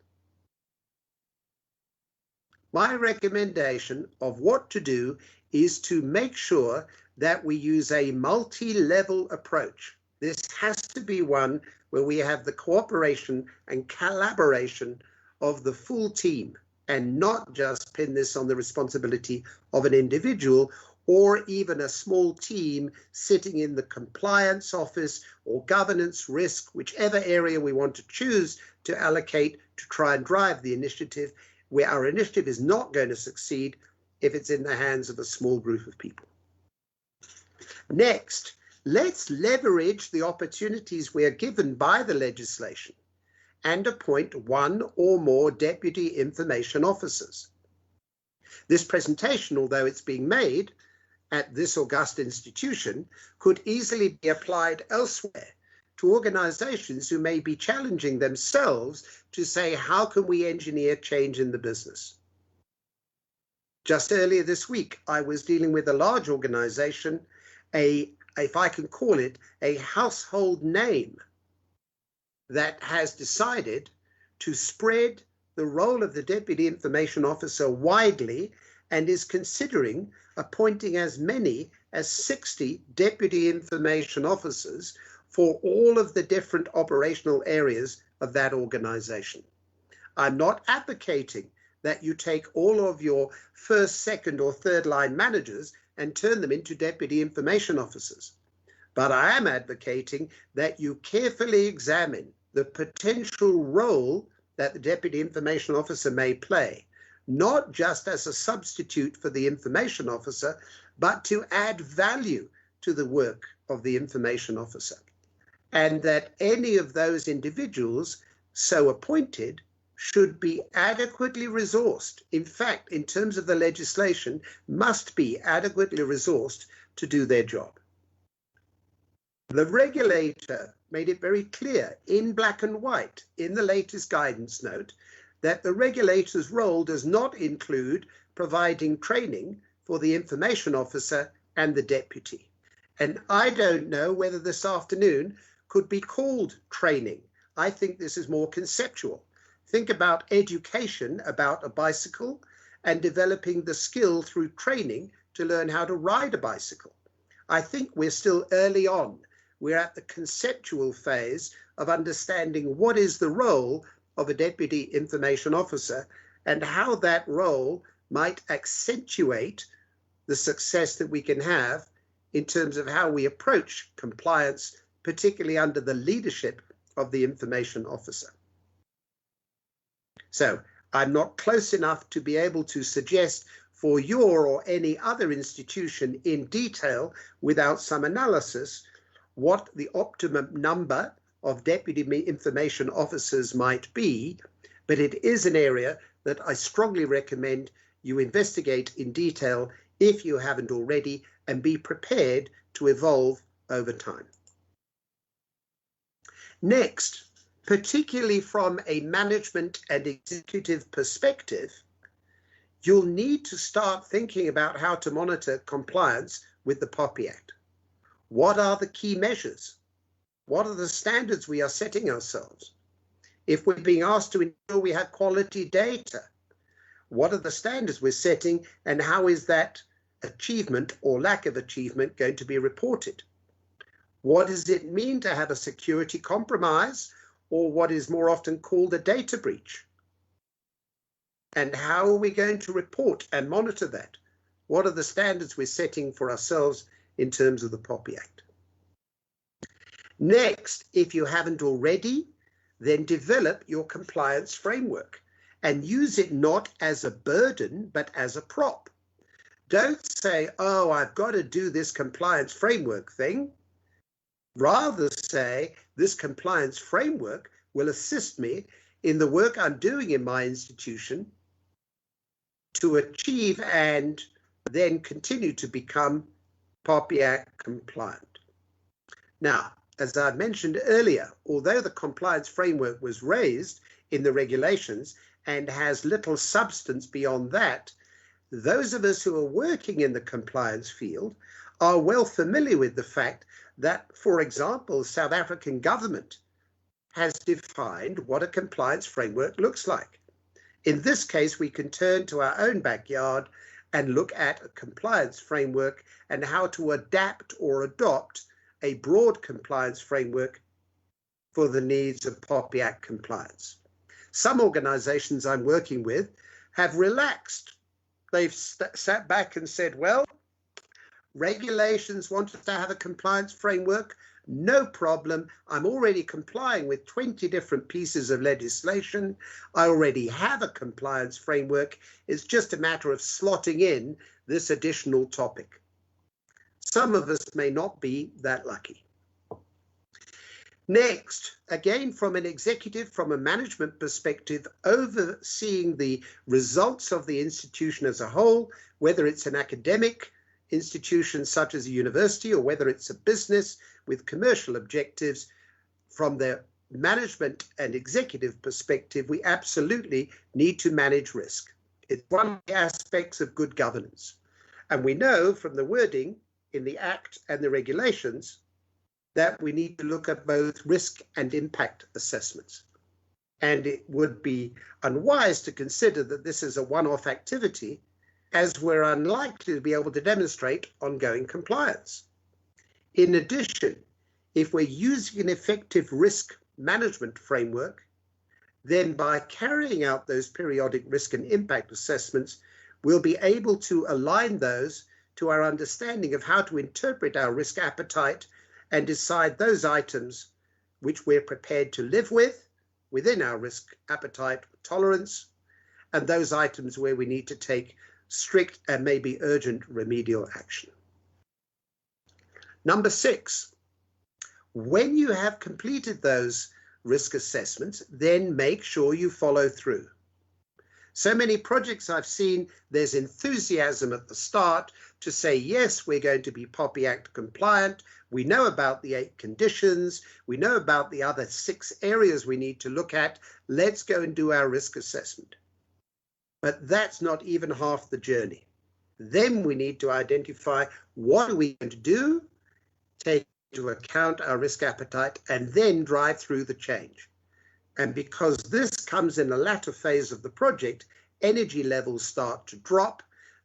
My recommendation of what to do is to make sure that we use a multi-level approach. This has to be one where we have the cooperation and collaboration of the full team and not just pin this on the responsibility of an individual or even a small team sitting in the compliance office or governance risk, whichever area we want to choose to allocate to try and drive the initiative, where our initiative is not going to succeed if it's in the hands of a small group of people. Next, let's leverage the opportunities we are given by the legislation and appoint one or more deputy information officers. This presentation, although it's being made at this august institution, could easily be applied elsewhere to organizations who may be challenging themselves to say, how can we engineer change in the business? Just earlier this week, I was dealing with a large organization, if I can call it, a household name that has decided to spread the role of the Deputy Information Officer widely and is considering appointing as many as 60 deputy information officers for all of the different operational areas of that organization. I'm not advocating that you take all of your first, second, or third line managers and turn them into deputy information officers. But I am advocating that you carefully examine the potential role that the deputy information officer may play, not just as a substitute for the information officer, but to add value to the work of the information officer. And that any of those individuals so appointed should be adequately resourced. In fact, in terms of the legislation, must be adequately resourced to do their job. The regulator made it very clear in black and white in the latest guidance note that the regulator's role does not include providing training for the information officer and the deputy. And I don't know whether this afternoon could be called training. I think this is more conceptual. Think about education about a bicycle and developing the skill through training to learn how to ride a bicycle. I think we're still early on. We're at the conceptual phase of understanding what is the role of a deputy information officer and how that role might accentuate the success that we can have in terms of how we approach compliance, particularly under the leadership of the information officer. So I'm not close enough to be able to suggest for your or any other institution in detail without some analysis what the optimum number of deputy information officers might be, but it is an area that I strongly recommend you investigate in detail if you haven't already, and be prepared to evolve over time. Next, particularly from a management and executive perspective, you'll need to start thinking about how to monitor compliance with the POPI Act. What are the key measures? What are the standards we are setting ourselves? If we're being asked to ensure we have quality data, what are the standards we're setting and how is that achievement or lack of achievement going to be reported? What does it mean to have a security compromise or what is more often called a data breach? And how are we going to report and monitor that? What are the standards we're setting for ourselves in terms of the POPI Act? Next, if you haven't already, then develop your compliance framework and use it not as a burden, but as a prop. Don't say, oh, I've got to do this compliance framework thing. Rather say, this compliance framework will assist me in the work I'm doing in my institution to achieve and then continue to become POPI Act compliant. Now, as I mentioned earlier, although the compliance framework was raised in the regulations and has little substance beyond that, those of us who are working in the compliance field are well familiar with the fact that, for example, the South African government has defined what a compliance framework looks like. In this case, we can turn to our own backyard and look at a compliance framework and how to adapt or adopt a broad compliance framework for the needs of POPI Act compliance. Some organizations I'm working with have relaxed. They've sat back and said, well, regulations want us to have a compliance framework. No problem. I'm already complying with 20 different pieces of legislation. I already have a compliance framework. It's just a matter of slotting in this additional topic. Some of us may not be that lucky. Next, again, from an executive, from a management perspective, overseeing the results of the institution as a whole, whether it's an academic institution such as a university or whether it's a business with commercial objectives, from the management and executive perspective, we absolutely need to manage risk. It's one of the aspects of good governance. And we know from the wording in the Act and the regulations that we need to look at both risk and impact assessments. And it would be unwise to consider that this is a one-off activity as we're unlikely to be able to demonstrate ongoing compliance. In addition, if we're using an effective risk management framework, then by carrying out those periodic risk and impact assessments, we'll be able to align those to our understanding of how to interpret our risk appetite and decide those items which we're prepared to live with within our risk appetite tolerance, and those items where we need to take strict and maybe urgent remedial action. Number 6, when you have completed those risk assessments, then make sure you follow through. So many projects I've seen, there's enthusiasm at the start to say, yes, we're going to be POPI Act compliant. We know about the 8 conditions. We know about the other 6 areas we need to look at. Let's go and do our risk assessment. But that's not even half the journey. Then we need to identify what are we going to do, take into account our risk appetite, and then drive through the change. And because this comes in the latter phase of the project, energy levels start to drop,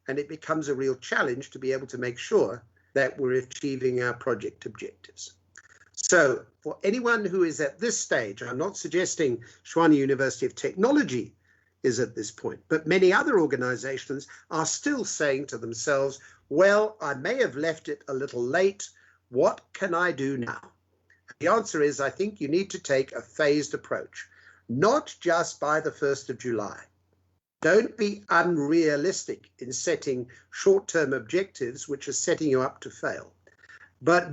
and it becomes a real challenge to be able to make sure that we're achieving our project objectives. So for anyone who is at this stage, I'm not suggesting Tshwane University of Technology is at this point, but many other organizations are still saying to themselves, well, I may have left it a little late. What can I do now? The answer is, I think you need to take a phased approach, not just by the 1st of July. Don't be unrealistic in setting short-term objectives which are setting you up to fail, but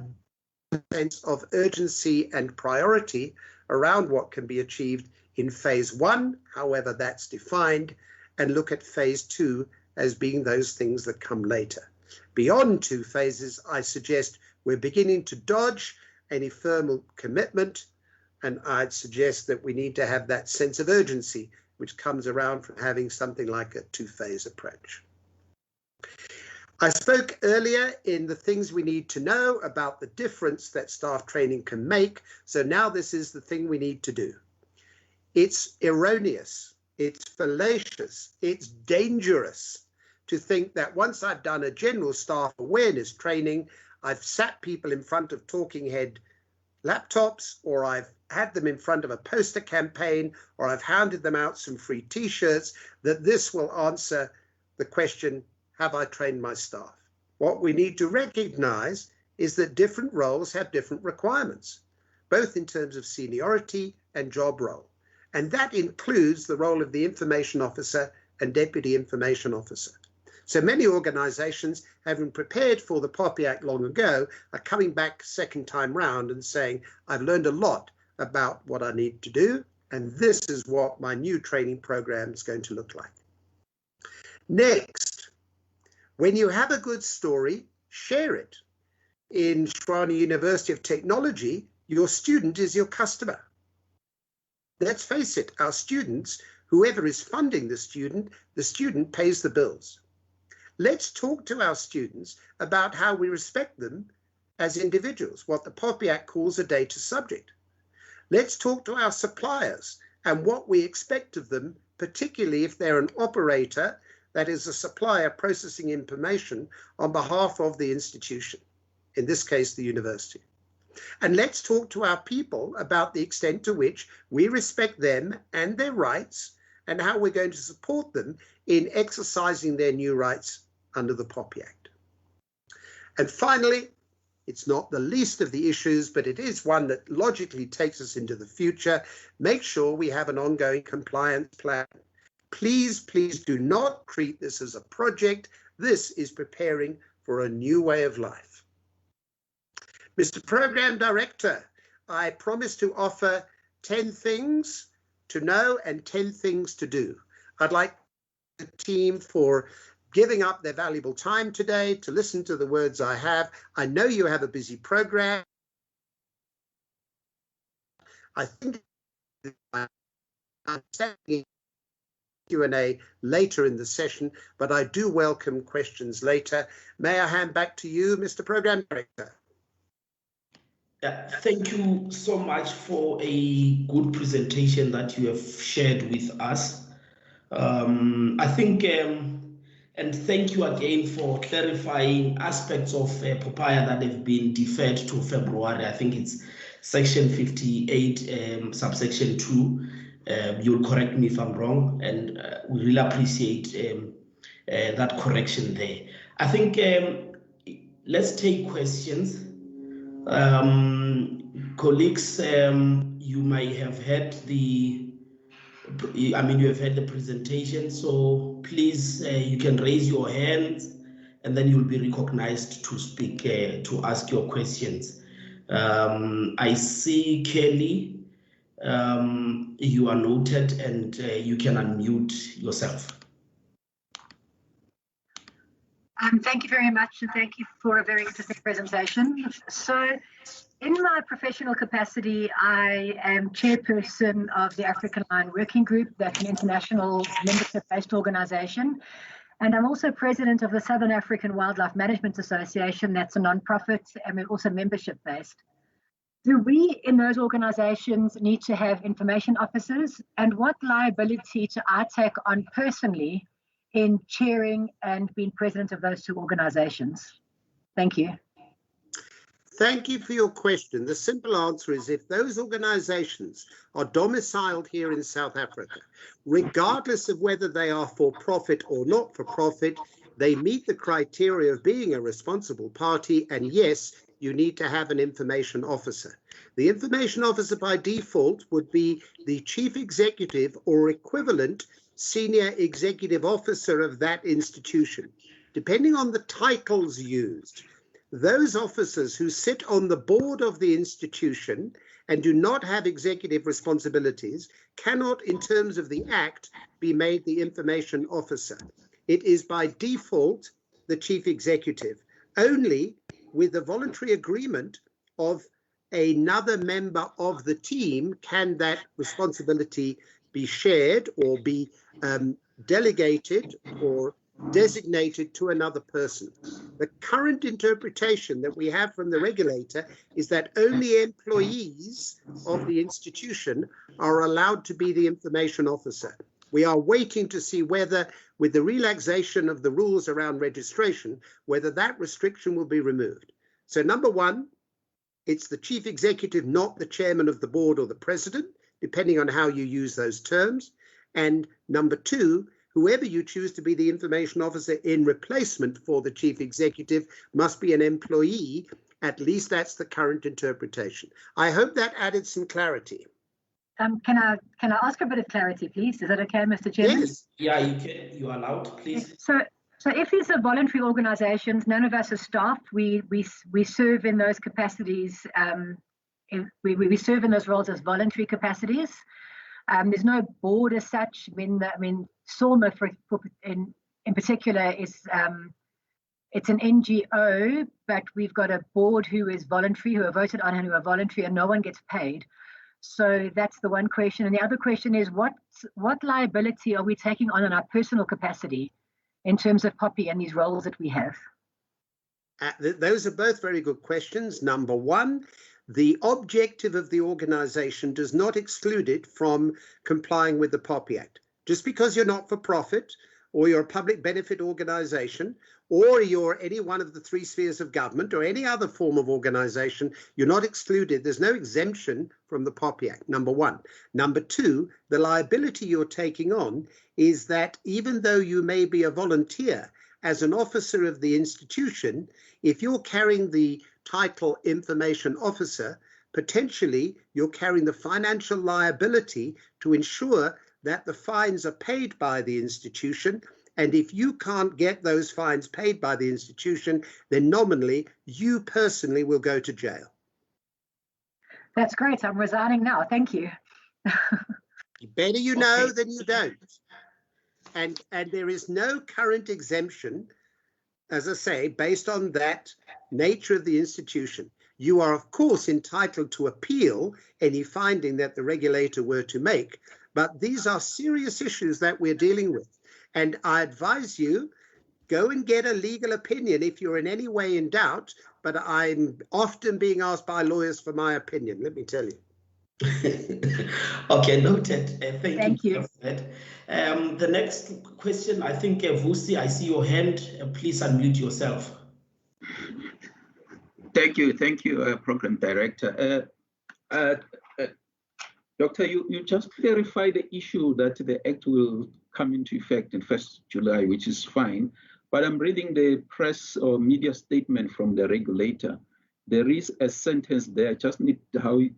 a sense of urgency and priority around what can be achieved in phase 1, however that's defined, and look at phase 2 as being those things that come later. Beyond 2 phases, I suggest we're beginning to dodge any firm commitment, and I'd suggest that we need to have that sense of urgency which comes around from having something like a 2-phase approach. I spoke earlier in the things we need to know about the difference that staff training can make, so now this is the thing we need to do. It's erroneous, it's fallacious, it's dangerous to think that once I've done a general staff awareness training, I've sat people in front of talking head laptops, or I've had them in front of a poster campaign, or I've handed them out some free t-shirts, that this will answer the question, have I trained my staff? What we need to recognize is that different roles have different requirements, both in terms of seniority and job role. And that includes the role of the information officer and deputy information officer. So many organizations, having prepared for the POPI Act long ago, are coming back second time round and saying, I've learned a lot about what I need to do, and this is what my new training program is going to look like. Next, when you have a good story, share it. In Tshwane University of Technology, your student is your customer. Let's face it, our students, whoever is funding the student pays the bills. Let's talk to our students about how we respect them as individuals, what the POPI Act calls a data subject. Let's talk to our suppliers and what we expect of them, particularly if they're an operator, that is a supplier processing information on behalf of the institution, in this case, the university. And let's talk to our people about the extent to which we respect them and their rights, and how we're going to support them in exercising their new rights under the POPI Act. And finally, it's not the least of the issues, but it is one that logically takes us into the future. Make sure we have an ongoing compliance plan. Please, please do not treat this as a project. This is preparing for a new way of life. Mr. Program Director, I promise to offer 10 things to know and 10 things to do. I'd like the team for giving up their valuable time today to listen to the words I have. I know you have a busy program. I think I'm standing Q&A later in the session, but I do welcome questions later. May I hand back to you, Mr. Program Director? Thank you so much for a good presentation that you have shared with us. I think And thank you again for clarifying aspects of POPI that have been deferred to February. I think it's section 58, subsection 2. You'll correct me if I'm wrong, and we really appreciate that correction there. I think let's take questions. Colleagues, you may have heard you have heard the presentation, so please, you can raise your hands and then you'll be recognized to speak, to ask your questions. I see Kelly, you are noted, and you can unmute yourself. Thank you very much, and thank you for a very interesting presentation. So, in my professional capacity, I am chairperson of the African Lion Working Group. That's an international membership-based organization. And I'm also president of the Southern African Wildlife Management Association. That's a non-profit, and we're also membership-based. Do we in those organizations need to have information officers? And what liability do I take on personally in chairing and being president of those two organizations? Thank you. Thank you for your question. The simple answer is if those organizations are domiciled here in South Africa, regardless of whether they are for profit or not for profit, they meet the criteria of being a responsible party, and yes, you need to have an information officer. The information officer by default would be the chief executive or equivalent senior executive officer of that institution. Depending on the titles used, those officers who sit on the board of the institution and do not have executive responsibilities cannot, in terms of the Act, be made the information officer. It is by default the chief executive. Only with the voluntary agreement of another member of the team can that responsibility be shared or be delegated or designated to another person. The current interpretation that we have from the regulator is that only employees of the institution are allowed to be the information officer. We are waiting to see whether, with the relaxation of the rules around registration, whether that restriction will be removed. So number one, it's the chief executive, not the chairman of the board or the president, depending on how you use those terms. And number two, whoever you choose to be the information officer in replacement for the chief executive must be an employee. At least that's the current interpretation. I hope that added some clarity. Can I ask a bit of clarity, please? Is that okay, Mr. Chairman? Yes. Yeah, you can. You are allowed, please. So if these are voluntary organizations, none of us are staff. We serve in those capacities. We serve in those roles as voluntary capacities. There's no board as such. I mean, SORMA in particular is it's an NGO, but we've got a board who is voluntary, who are voted on and who are voluntary, and no one gets paid. So that's the one question. And the other question is, what liability are we taking on in our personal capacity in terms of POPI and these roles that we have? Those are both very good questions. Number one, the objective of the organization does not exclude it from complying with the POPI Act. Just because you're not for profit, or you're a public benefit organization, or you're any one of the three spheres of government or any other form of organization, you're not excluded. There's no exemption from the POPI Act, number one. Number two, the liability you're taking on is that even though you may be a volunteer as an officer of the institution, if you're carrying the title information officer, potentially you're carrying the financial liability to ensure that the fines are paid by the institution. And if you can't get those fines paid by the institution, then nominally you personally will go to jail. That's great. I'm resigning now. Thank you. Better you know than you don't. And there is no current exemption, as I say, based on that nature of the institution. You are, of course, entitled to appeal any finding that the regulator were to make, but these are serious issues that we're dealing with. And I advise you, go and get a legal opinion if you're in any way in doubt, but I'm often being asked by lawyers for my opinion, let me tell you. Okay, noted. Thank you you. for that. The next question, I think, Vusi, I see your hand. Please unmute yourself. Thank you, Program Director. Doctor, you just clarified the issue that the Act will come into effect on 1st July, which is fine. But I'm reading the press or media statement from the regulator. There is a sentence there. I just need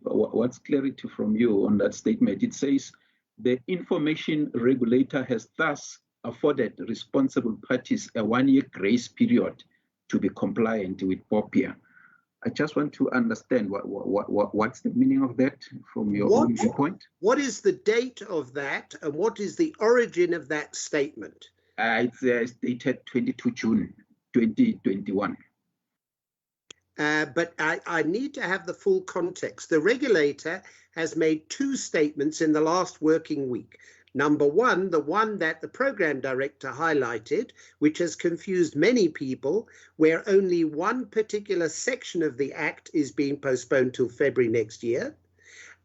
what's clarity from you on that statement. It says, the information regulator has thus afforded responsible parties a 1-year grace period to be compliant with POPI. I just want to understand what's the meaning of that from your own viewpoint. What is the date of that, and what is the origin of that statement? It's dated 22 June 2021. But I need to have the full context. The regulator has made 2 statements in the last working week. Number one, the one that the program director highlighted, which has confused many people, where only one particular section of the Act is being postponed till February next year.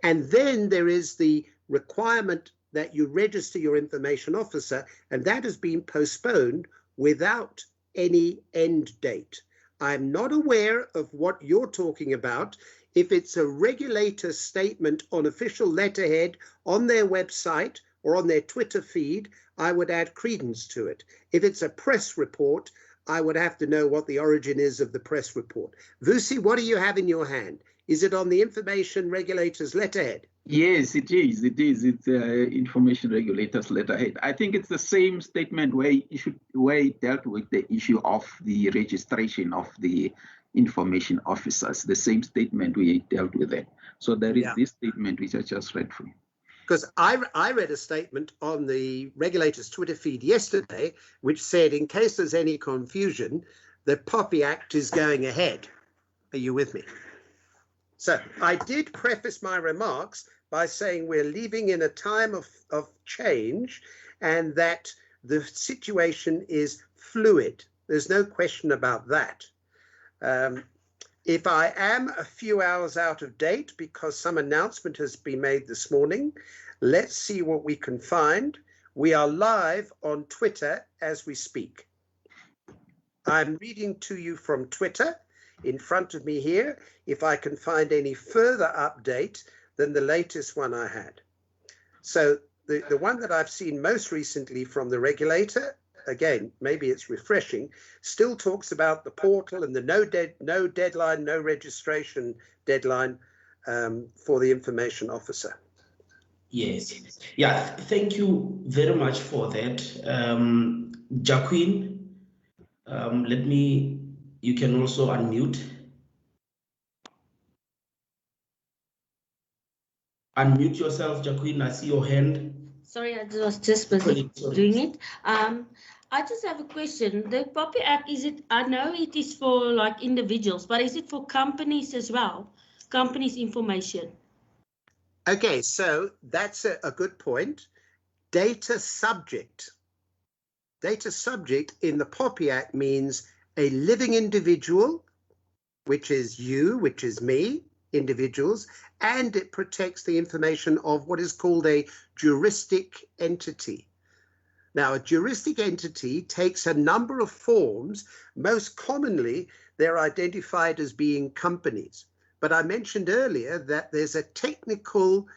And then there is the requirement that you register your information officer, and that has been postponed without any end date. I'm not aware of what you're talking about. If it's a regulator statement on official letterhead on their website or on their Twitter feed, I would add credence to it. If it's a press report, I would have to know what the origin is of the press report. Vusi, what do you have in your hand? Is it on the information regulator's letterhead? Yes, it is. It's information regulator's letterhead. I think it's the same statement where it dealt with the issue of the registration of the information officers. The same statement we dealt with it. So there is this statement which I just read from you. Because I read a statement on the regulator's Twitter feed yesterday, which said, in case there's any confusion, the POPI Act is going ahead. Are you with me? So I did preface my remarks by saying we're living in a time of change and that the situation is fluid. There's no question about that. If I am a few hours out of date because some announcement has been made this morning, let's see what we can find. We are live on Twitter as we speak. I'm reading to you from Twitter in front of me here, if I can find any further update than the latest one I had. So the one that I've seen most recently from the regulator, again, maybe it's refreshing, still talks about the portal and the no deadline, no registration deadline for the information officer. Yes. Yeah, thank you very much for that. Jacqueline, you can also unmute. Unmute yourself, Jacqueline. I see your hand. Sorry, I was just busy doing it. I just have a question. The POPI Act, I know it is for like individuals, but is it for companies as well? Companies' information? Okay, so that's a good point. Data subject. Data subject in the POPI Act means a living individual, which is you, which is me, individuals, and it protects the information of what is called a juristic entity. Now, a juristic entity takes a number of forms. Most commonly, they're identified as being companies. But I mentioned earlier that there's a technical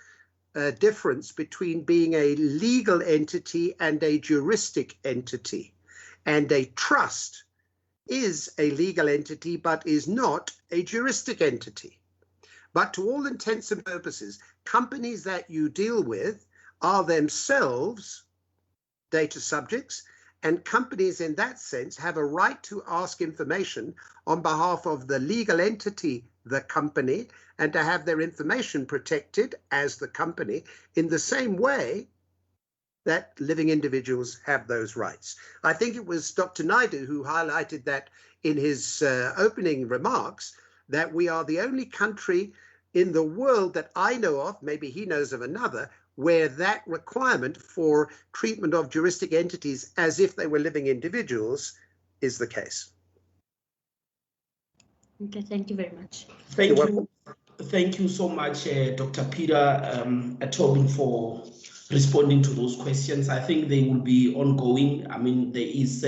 difference between being a legal entity and a juristic entity. And a trust is a legal entity, but is not a juristic entity. But to all intents and purposes, companies that you deal with are themselves data subjects, and companies in that sense have a right to ask information on behalf of the legal entity, the company, and to have their information protected as the company in the same way that living individuals have those rights. I think it was Dr. Naidu who highlighted that in his opening remarks, that we are the only country in the world that I know of, maybe he knows of another, where that requirement for treatment of juristic entities as if they were living individuals is the case. Okay, thank you very much. Thank you. Thank you so much, Dr. Peter Tobin, for responding to those questions. I think they will be ongoing. I mean, there is,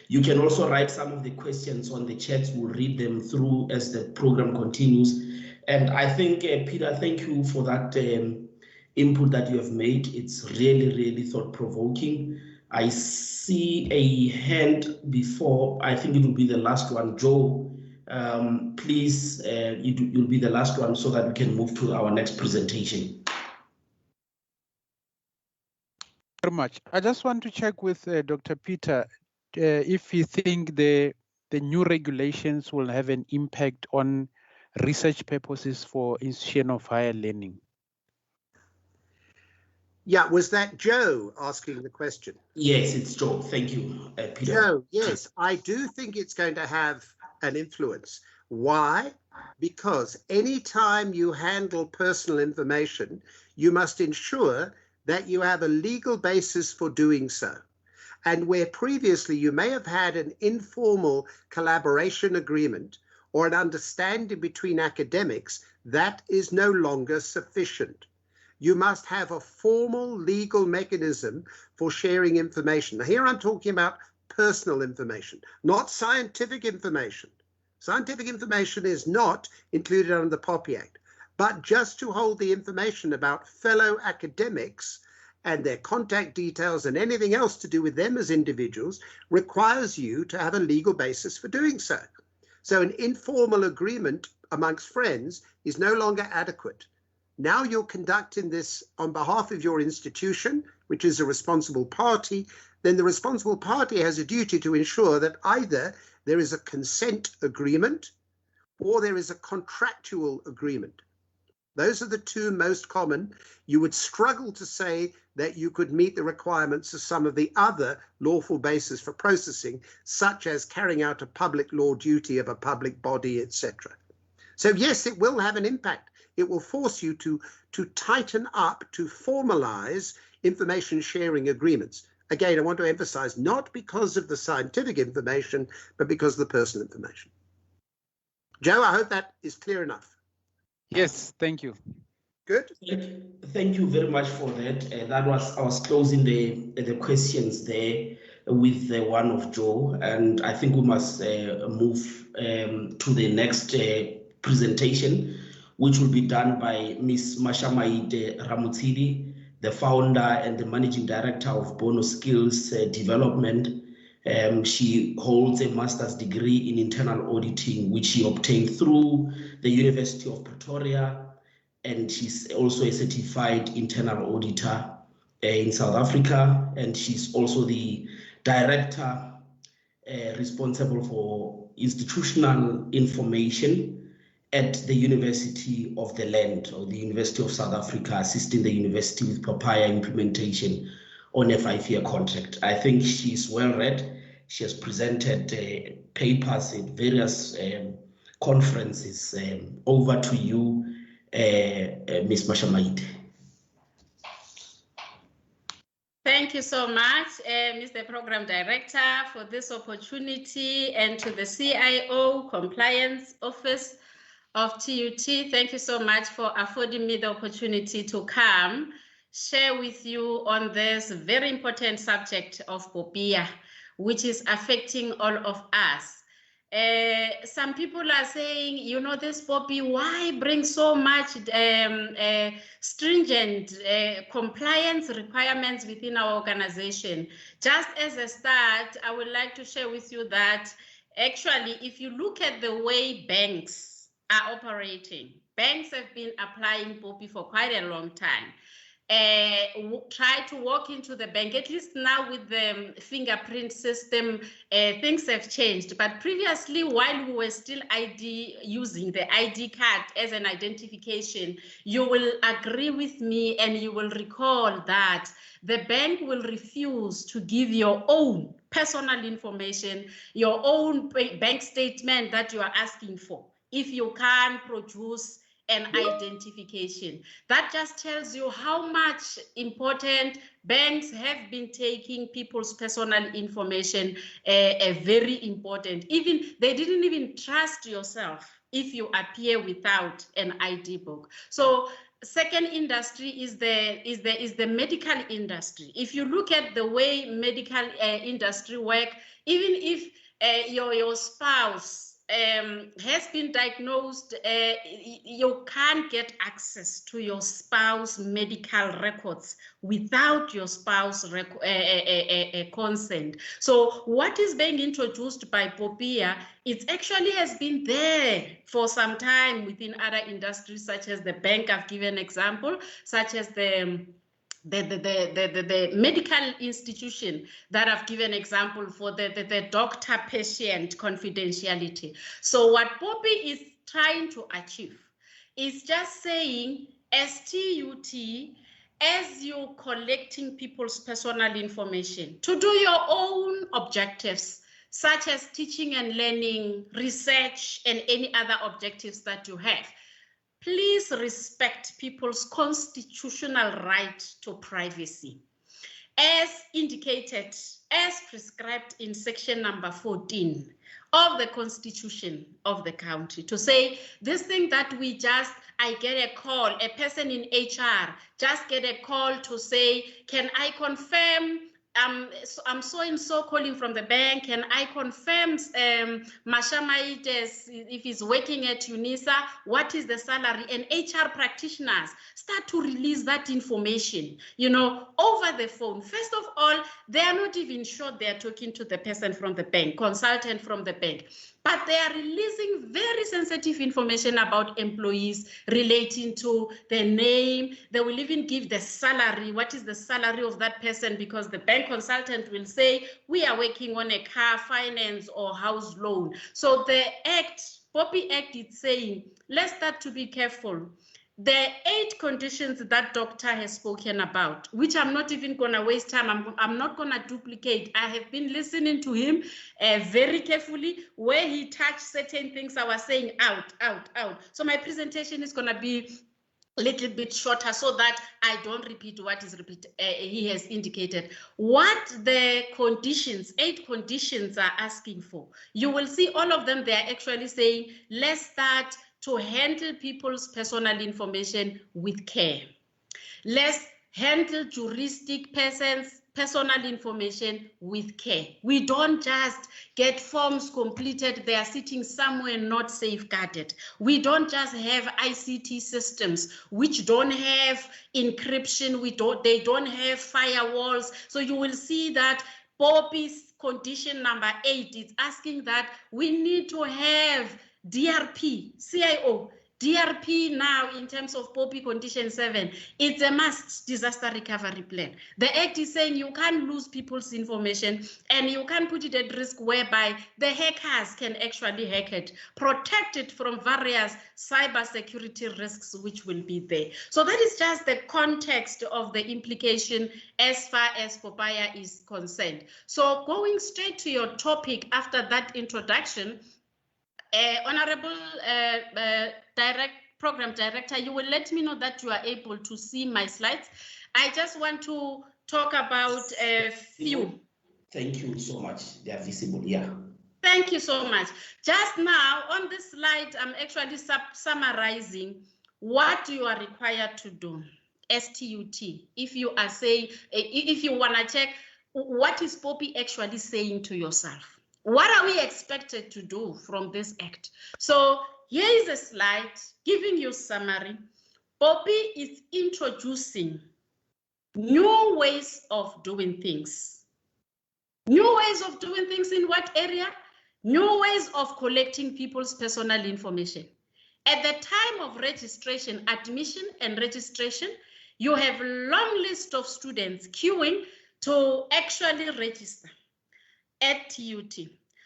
you can also write some of the questions on the chat. We'll read them through as the program continues. And I think, Peter, thank you for that input that you have made. It's really, really thought-provoking. I see a hand before. I think it will be the last one. Joe, please, you'll be the last one so that we can move to our next presentation. Very much. I just want to check with Dr. Peter if you think the new regulations will have an impact on research purposes for institution of higher learning. Yeah, was that Joe asking the question? Yes, it's Joe. Thank you, Peter. Joe, yes, I do think it's going to have an influence. Why? Because anytime you handle personal information, you must ensure that you have a legal basis for doing so. And where previously you may have had an informal collaboration agreement or an understanding between academics, that is no longer sufficient. You must have a formal legal mechanism for sharing information. Now, here I'm talking about personal information, not scientific information. Scientific information is not included under the POPI Act, but just to hold the information about fellow academics and their contact details and anything else to do with them as individuals requires you to have a legal basis for doing so. So an informal agreement amongst friends is no longer adequate. Now you're conducting this on behalf of your institution, which is a responsible party. Then the responsible party has a duty to ensure that either there is a consent agreement or there is a contractual agreement. Those are the two most common. You would struggle to say that you could meet the requirements of some of the other lawful bases for processing, such as carrying out a public law duty of a public body, etc. So yes, it will have an impact. It will force you to tighten up, to formalize information sharing agreements. Again, I want to emphasize, not because of the scientific information, but because of the personal information. Joe, I hope that is clear enough. Yes, thank you. Good. Thank you very much for that. I was closing the questions there with the one of Joe, and I think we must move to the next presentation, which will be done by Ms. Mashamaide Ramutsidi, the founder and the managing director of Bono Skills Development. She holds a master's degree in internal auditing, which she obtained through the University of Pretoria, and she's also a certified internal auditor in South Africa, and she's also the director responsible for institutional information at the University of the Land, or the University of South Africa, assisting the university with POPI implementation on a 5-year contract. I think she's well read. She has presented papers at various conferences. Over to you, Ms. Mashamaide. Thank you so much, Mr. Program Director, for this opportunity, and to the CIO Compliance Office of TUT. Thank you so much for affording me the opportunity to come share with you on this very important subject of POPI, which is affecting all of us. Some people are saying, you know, this POPI, why bring so much stringent compliance requirements within our organization? Just as a start, I would like to share with you that actually, if you look at the way banks are operating, banks have been applying POPI for quite a long time. Try to walk into the bank, at least now with the fingerprint system, things have changed. But previously, while we were still using the ID card as an identification, you will agree with me and you will recall that the bank will refuse to give your own personal information, your own bank statement that you are asking for, if you can't produce an identification. That just tells you how much important banks have been taking people's personal information, very important. Even they didn't even trust yourself if you appear without an ID book. So second industry is the medical industry. If you look at the way medical industry work, even if your spouse has been diagnosed, you can't get access to your spouse medical records without your spouse consent. So what is being introduced by POPI, it actually has been there for some time within other industries, such as the bank, I've given an example, such as the medical institution that I've given example for the doctor-patient confidentiality. So what POPI is trying to achieve is just saying, as TUT, as you're collecting people's personal information to do your own objectives, such as teaching and learning, research, and any other objectives that you have, please respect people's constitutional right to privacy, as indicated, as prescribed in section number 14 of the Constitution of the country, to say this thing that I get a call, a person in HR just get a call to say, can I confirm I'm so-and-so calling from the bank, and I confirm Mashamaites, if he's working at UNISA, what is the salary? And HR practitioners start to release that information, over the phone. First of all, they are not even sure they are talking to the person from the bank, consultant from the bank, but they are releasing very sensitive information about employees relating to their name. They will even give the salary. What is the salary of that person? Because the bank consultant will say, we are working on a car finance or house loan. So the POPI Act is saying, let's start to be careful. The 8 conditions that doctor has spoken about, which I'm not even going to waste time, I'm not going to duplicate. I have been listening to him very carefully. Where he touched certain things, I was saying out. So my presentation is going to be a little bit shorter so that I don't repeat what he has indicated. What the conditions, 8 conditions are asking for, you will see all of them, they are actually saying, let's start to handle people's personal information with care. Let's handle juristic persons' personal information with care. We don't just get forms completed, they are sitting somewhere not safeguarded. We don't just have ICT systems which don't have encryption, they don't have firewalls. So you will see that POPI's condition number 8 is asking that we need to have DRP, CIO, DRP now in terms of POPI condition 7, it's a must disaster recovery plan. The Act is saying you can't lose people's information and you can't put it at risk whereby the hackers can actually hack it, protect it from various cyber security risks which will be there. So that is just the context of the implication as far as POPI is concerned. So going straight to your topic after that introduction, Honorable Program Director, you will let me know that you are able to see my slides. I just want to talk about a few. Thank you so much. They are visible, yeah. Thank you so much. Just now on this slide, I'm actually summarizing what you are required to do as TUT. If you are saying, if you want to check what is POPI actually saying to yourself. What are we expected to do from this act? So here is a slide giving you summary. POPI is introducing new ways of doing things. New ways of doing things in what area? New ways of collecting people's personal information. At the time of registration, admission and registration, you have a long list of students queuing to actually register at TUT.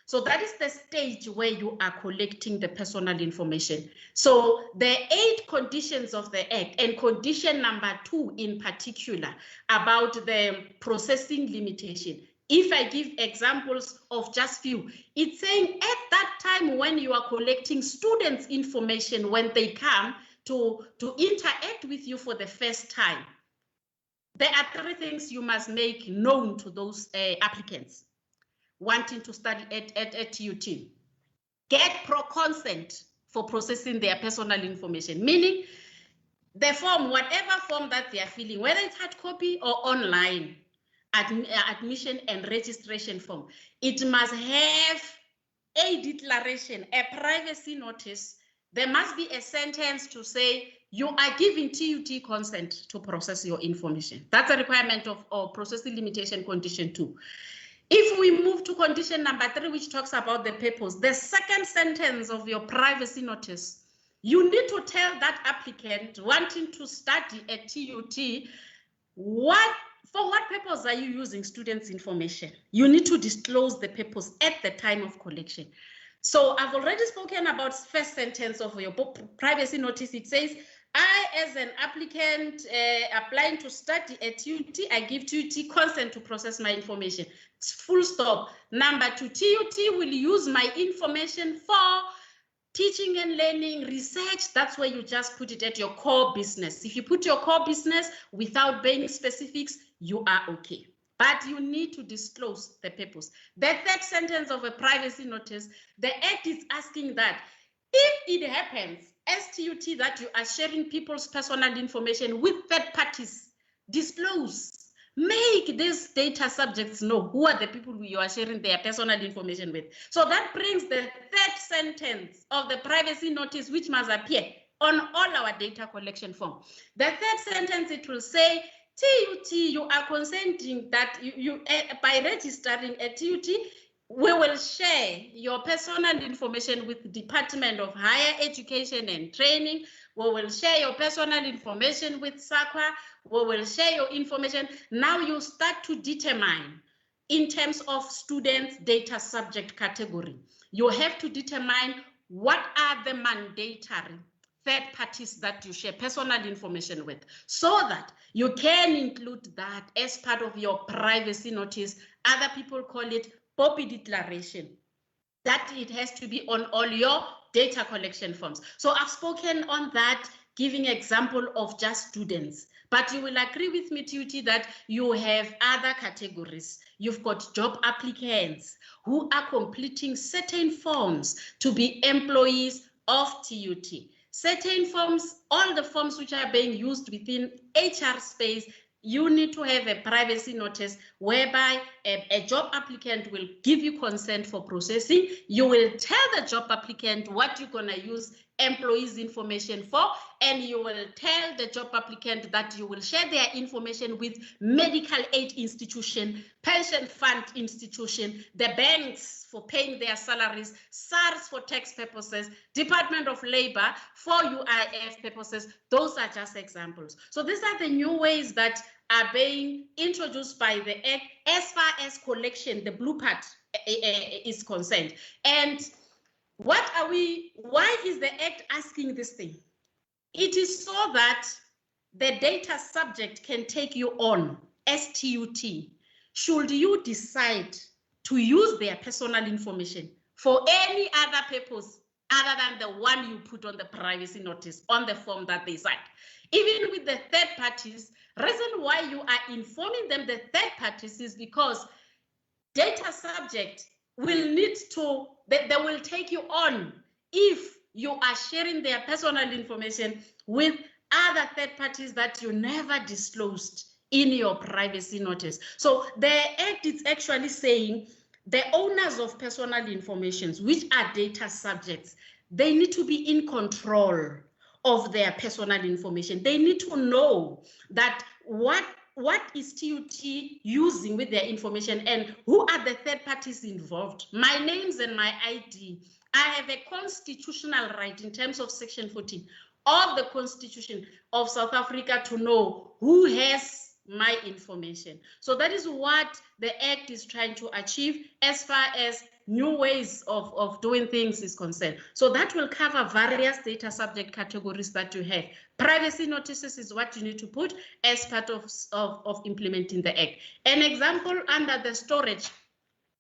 So that is the stage where you are collecting the personal information. So the 8 conditions of the Act, and condition number 2 in particular about the processing limitation. If I give examples of just few, it's saying at that time when you are collecting students' information when they come to interact with you for the first time, there are 3 things you must make known to those applicants wanting to study at TUT. Get pro consent for processing their personal information, meaning the form, whatever form that they are filling, whether it's hard copy or online, admission and registration form, it must have a declaration, a privacy notice. There must be a sentence to say you are giving TUT consent to process your information. That's a requirement of processing limitation condition 2. If we move to condition number 3, which talks about the purpose, the second sentence of your privacy notice, you need to tell that applicant wanting to study at TUT for what purpose are you using students' information. You need to disclose the purpose at the time of collection. So I've already spoken about first sentence of your privacy notice. It says, I, as an applicant applying to study at TUT, I give TUT consent to process my information. Full stop. Number 2, TUT will use my information for teaching and learning, research. That's where you just put it at your core business. If you put your core business without being specifics, you are okay. But you need to disclose the purpose. The third sentence of a privacy notice, the Act is asking that if it happens as TUT that you are sharing people's personal information with third parties, disclose. Make these data subjects know who are the people you are sharing their personal information with. So that brings the third sentence of the privacy notice, which must appear on all our data collection form. The third sentence, it will say, TUT, you are consenting that by registering at TUT, we will share your personal information with the Department of Higher Education and Training. We will share your personal information with SAQA. We will share your information. Now you start to determine in terms of students' data subject category. You have to determine what are the mandatory third parties that you share personal information with, so that you can include that as part of your privacy notice. Other people call it POPI declaration, that it has to be on all your data collection forms. So I've spoken on that, giving example of just students, but you will agree with me, TUT, that you have other categories. You've got job applicants who are completing certain forms to be employees of TUT. Certain forms, all the forms which are being used within HR space, you need to have a privacy notice whereby a job applicant will give you consent for processing. You will tell the job applicant what you're going to use employees' information for, and you will tell the job applicant that you will share their information with medical aid institution, pension fund institution, the banks for paying their salaries, SARS for tax purposes, Department of Labor for UIF purposes. Those are just examples. So these are the new ways that are being introduced by the Act as far as collection, the blue part is concerned. And why is the Act asking this thing? It is so that the data subject can take you on as TUT should you decide to use their personal information for any other purpose other than the one you put on the privacy notice on the form that they signed. Even with the third parties, reason why you are informing them the third parties is because data subject will need to, they will take you on if you are sharing their personal information with other third parties that you never disclosed in your privacy notice. So the Act is actually saying the owners of personal information, which are data subjects, they need to be in control of their personal information. They need to know that what is TUT using with their information and who are the third parties involved. My names and my ID. I have a constitutional right in terms of Section 14 of the Constitution of South Africa to know who has my information. So that is what the Act is trying to achieve as far as new ways of doing things is concerned. So that will cover various data subject categories that you have. Privacy notices is what you need to put as part of implementing the Act. An example under the storage,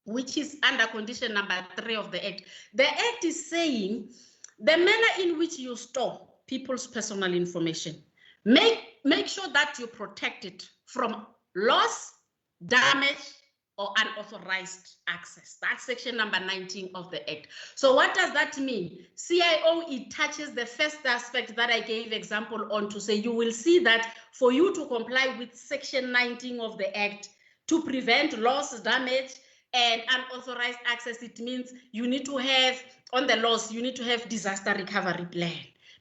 which is under condition number 3 of the Act. The Act is saying the manner in which you store people's personal information, make sure that you protect it from loss, damage, or unauthorized access. That's section number 19 of the Act. So what does that mean? CIO, it touches the first aspect that I gave example on, to say you will see that for you to comply with section 19 of the Act to prevent loss, damage, and unauthorized access, it means you need to have, on the loss, you need to have disaster recovery plan,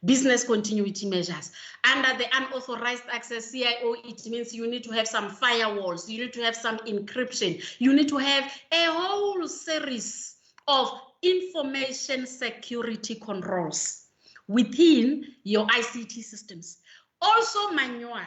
business continuity measures. Under the unauthorized access CIO, it means you need to have some firewalls, you need to have some encryption, you need to have a whole series of information security controls within your ICT systems. Also manually,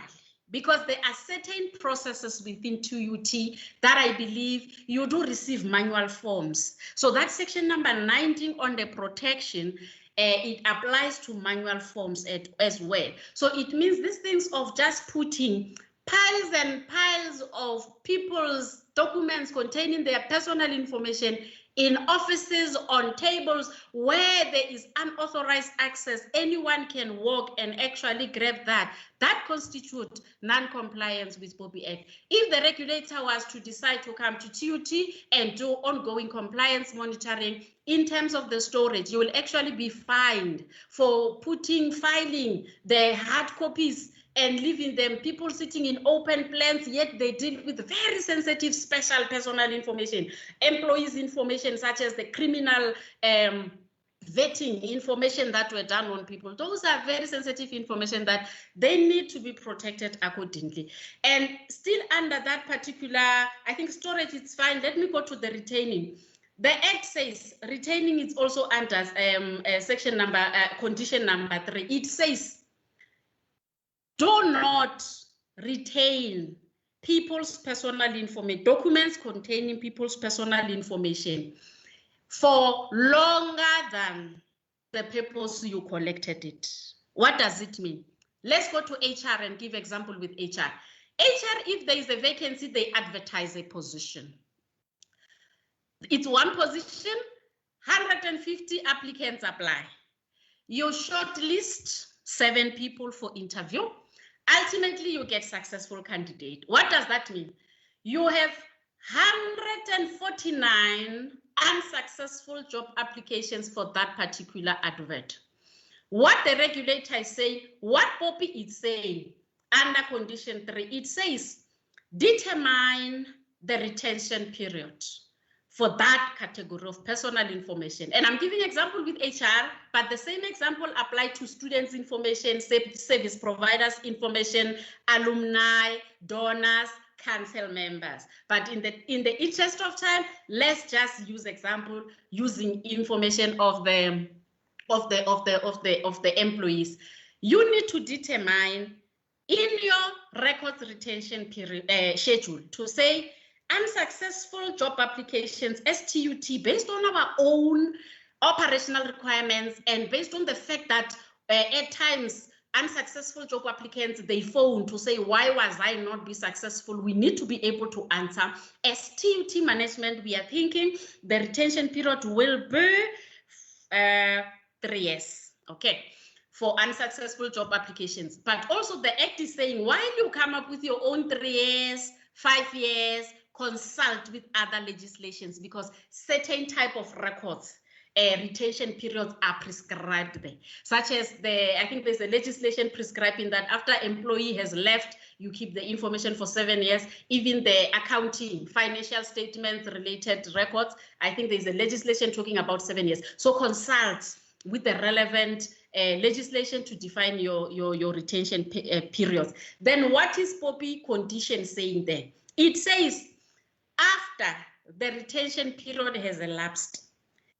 because there are certain processes within TUT that I believe you do receive manual forms. So that section number 19 on the protection, it applies to manual forms as well. So it means these things of just putting piles and piles of people's documents containing their personal information in offices, on tables where there is unauthorized access, anyone can walk and actually grab that. That constitutes non-compliance with POPI Act. If the regulator was to decide to come to TUT and do ongoing compliance monitoring in terms of the storage, you will actually be fined for filing the hard copies and leaving them, people sitting in open plans, yet they deal with very sensitive special personal information, employees' information, such as the criminal vetting information that were done on people. Those are very sensitive information that they need to be protected accordingly. And still under that particular, I think storage is fine. Let me go to the retaining. The Act says retaining is also under section number, condition number 3. It says, do not retain people's personal information, documents containing people's personal information for longer than the purpose you collected it. What does it mean? Let's go to HR and give example with HR. HR, if there is a vacancy, they advertise a position. It's one position, 150 applicants apply. You shortlist 7 people for interview. Ultimately, you get successful candidate. What does that mean? You have 149 unsuccessful job applications for that particular advert. What the regulator is saying, what POPI is saying under condition 3, it says determine the retention period for that category of personal information. And I'm giving example with HR, but the same example applies to students' information, service providers' information, alumni, donors, council members. But in the interest of time, let's just use example using information of the employees. You need to determine in your records retention period schedule to say unsuccessful job applications STUT based on our own operational requirements and based on the fact that at times unsuccessful job applicants, they phone to say, why was I not be successful? We need to be able to answer. As TUT management, we are thinking the retention period will be 3 years, okay, for unsuccessful job applications. But also the Act is saying, while you come up with your own 3 years, 5 years, consult with other legislations because certain type of records retention periods are prescribed there, such as I think there's a legislation prescribing that after employee has left, you keep the information for 7 years. Even the accounting, financial statements related records, I think there's a legislation talking about 7 years. So consult with the relevant legislation to define your retention periods. Then what is POPI condition saying there? It says after the retention period has elapsed,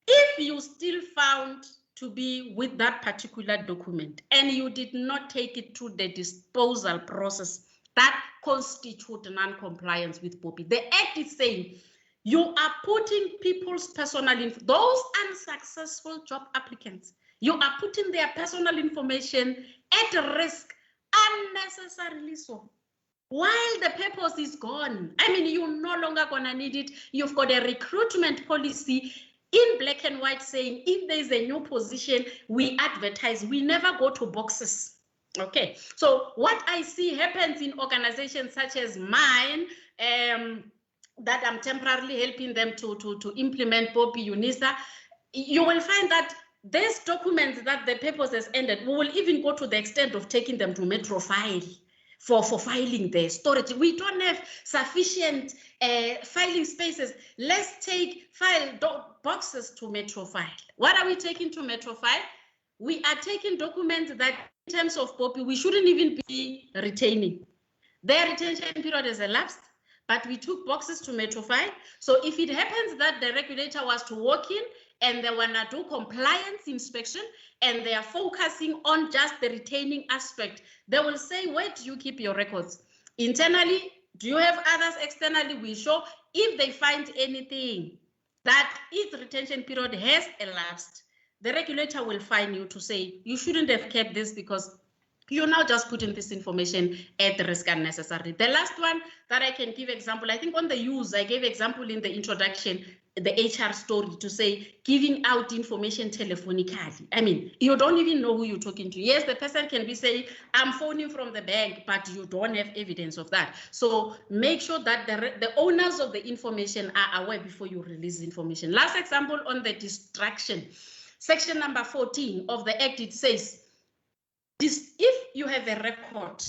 if you still found to be with that particular document and you did not take it through the disposal process, that constitutes non-compliance with POPI. The Act is saying you are putting people's personal info, those unsuccessful job applicants, you are putting their personal information at risk unnecessarily so. While the purpose is gone, I mean, you're no longer gonna need it. You've got a recruitment policy in black and white saying if there's a new position, we advertise, we never go to boxes. Okay, so what I see happens in organizations such as mine, that I'm temporarily helping them to implement POPI UNISA, you will find that these documents that the purpose has ended, we will even go to the extent of taking them to Metrofile for filing their storage. We don't have sufficient filing spaces. Let's take file boxes to Metrofile. What are we taking to Metrofile? We are taking documents that in terms of POPI, we shouldn't even be retaining. Their retention period has elapsed, but we took boxes to Metrofile. So if it happens that the regulator was to walk in and they want to do compliance inspection and they are focusing on just the retaining aspect, they will say, where do you keep your records? Internally, do you have others externally? We show if they find anything that its retention period has elapsed, the regulator will fine you to say, you shouldn't have kept this because you're now just putting this information at risk unnecessarily. The last one that I can give example, I think on the use, I gave example in the introduction, the HR story to say giving out information telephonically. I mean, you don't even know who you're talking to. Yes, the person can be saying, I'm phoning from the bank, but you don't have evidence of that. So make sure that the owners of the information are aware before you release information. Last example on the distraction. Section number 14 of the Act, it says, if you have a record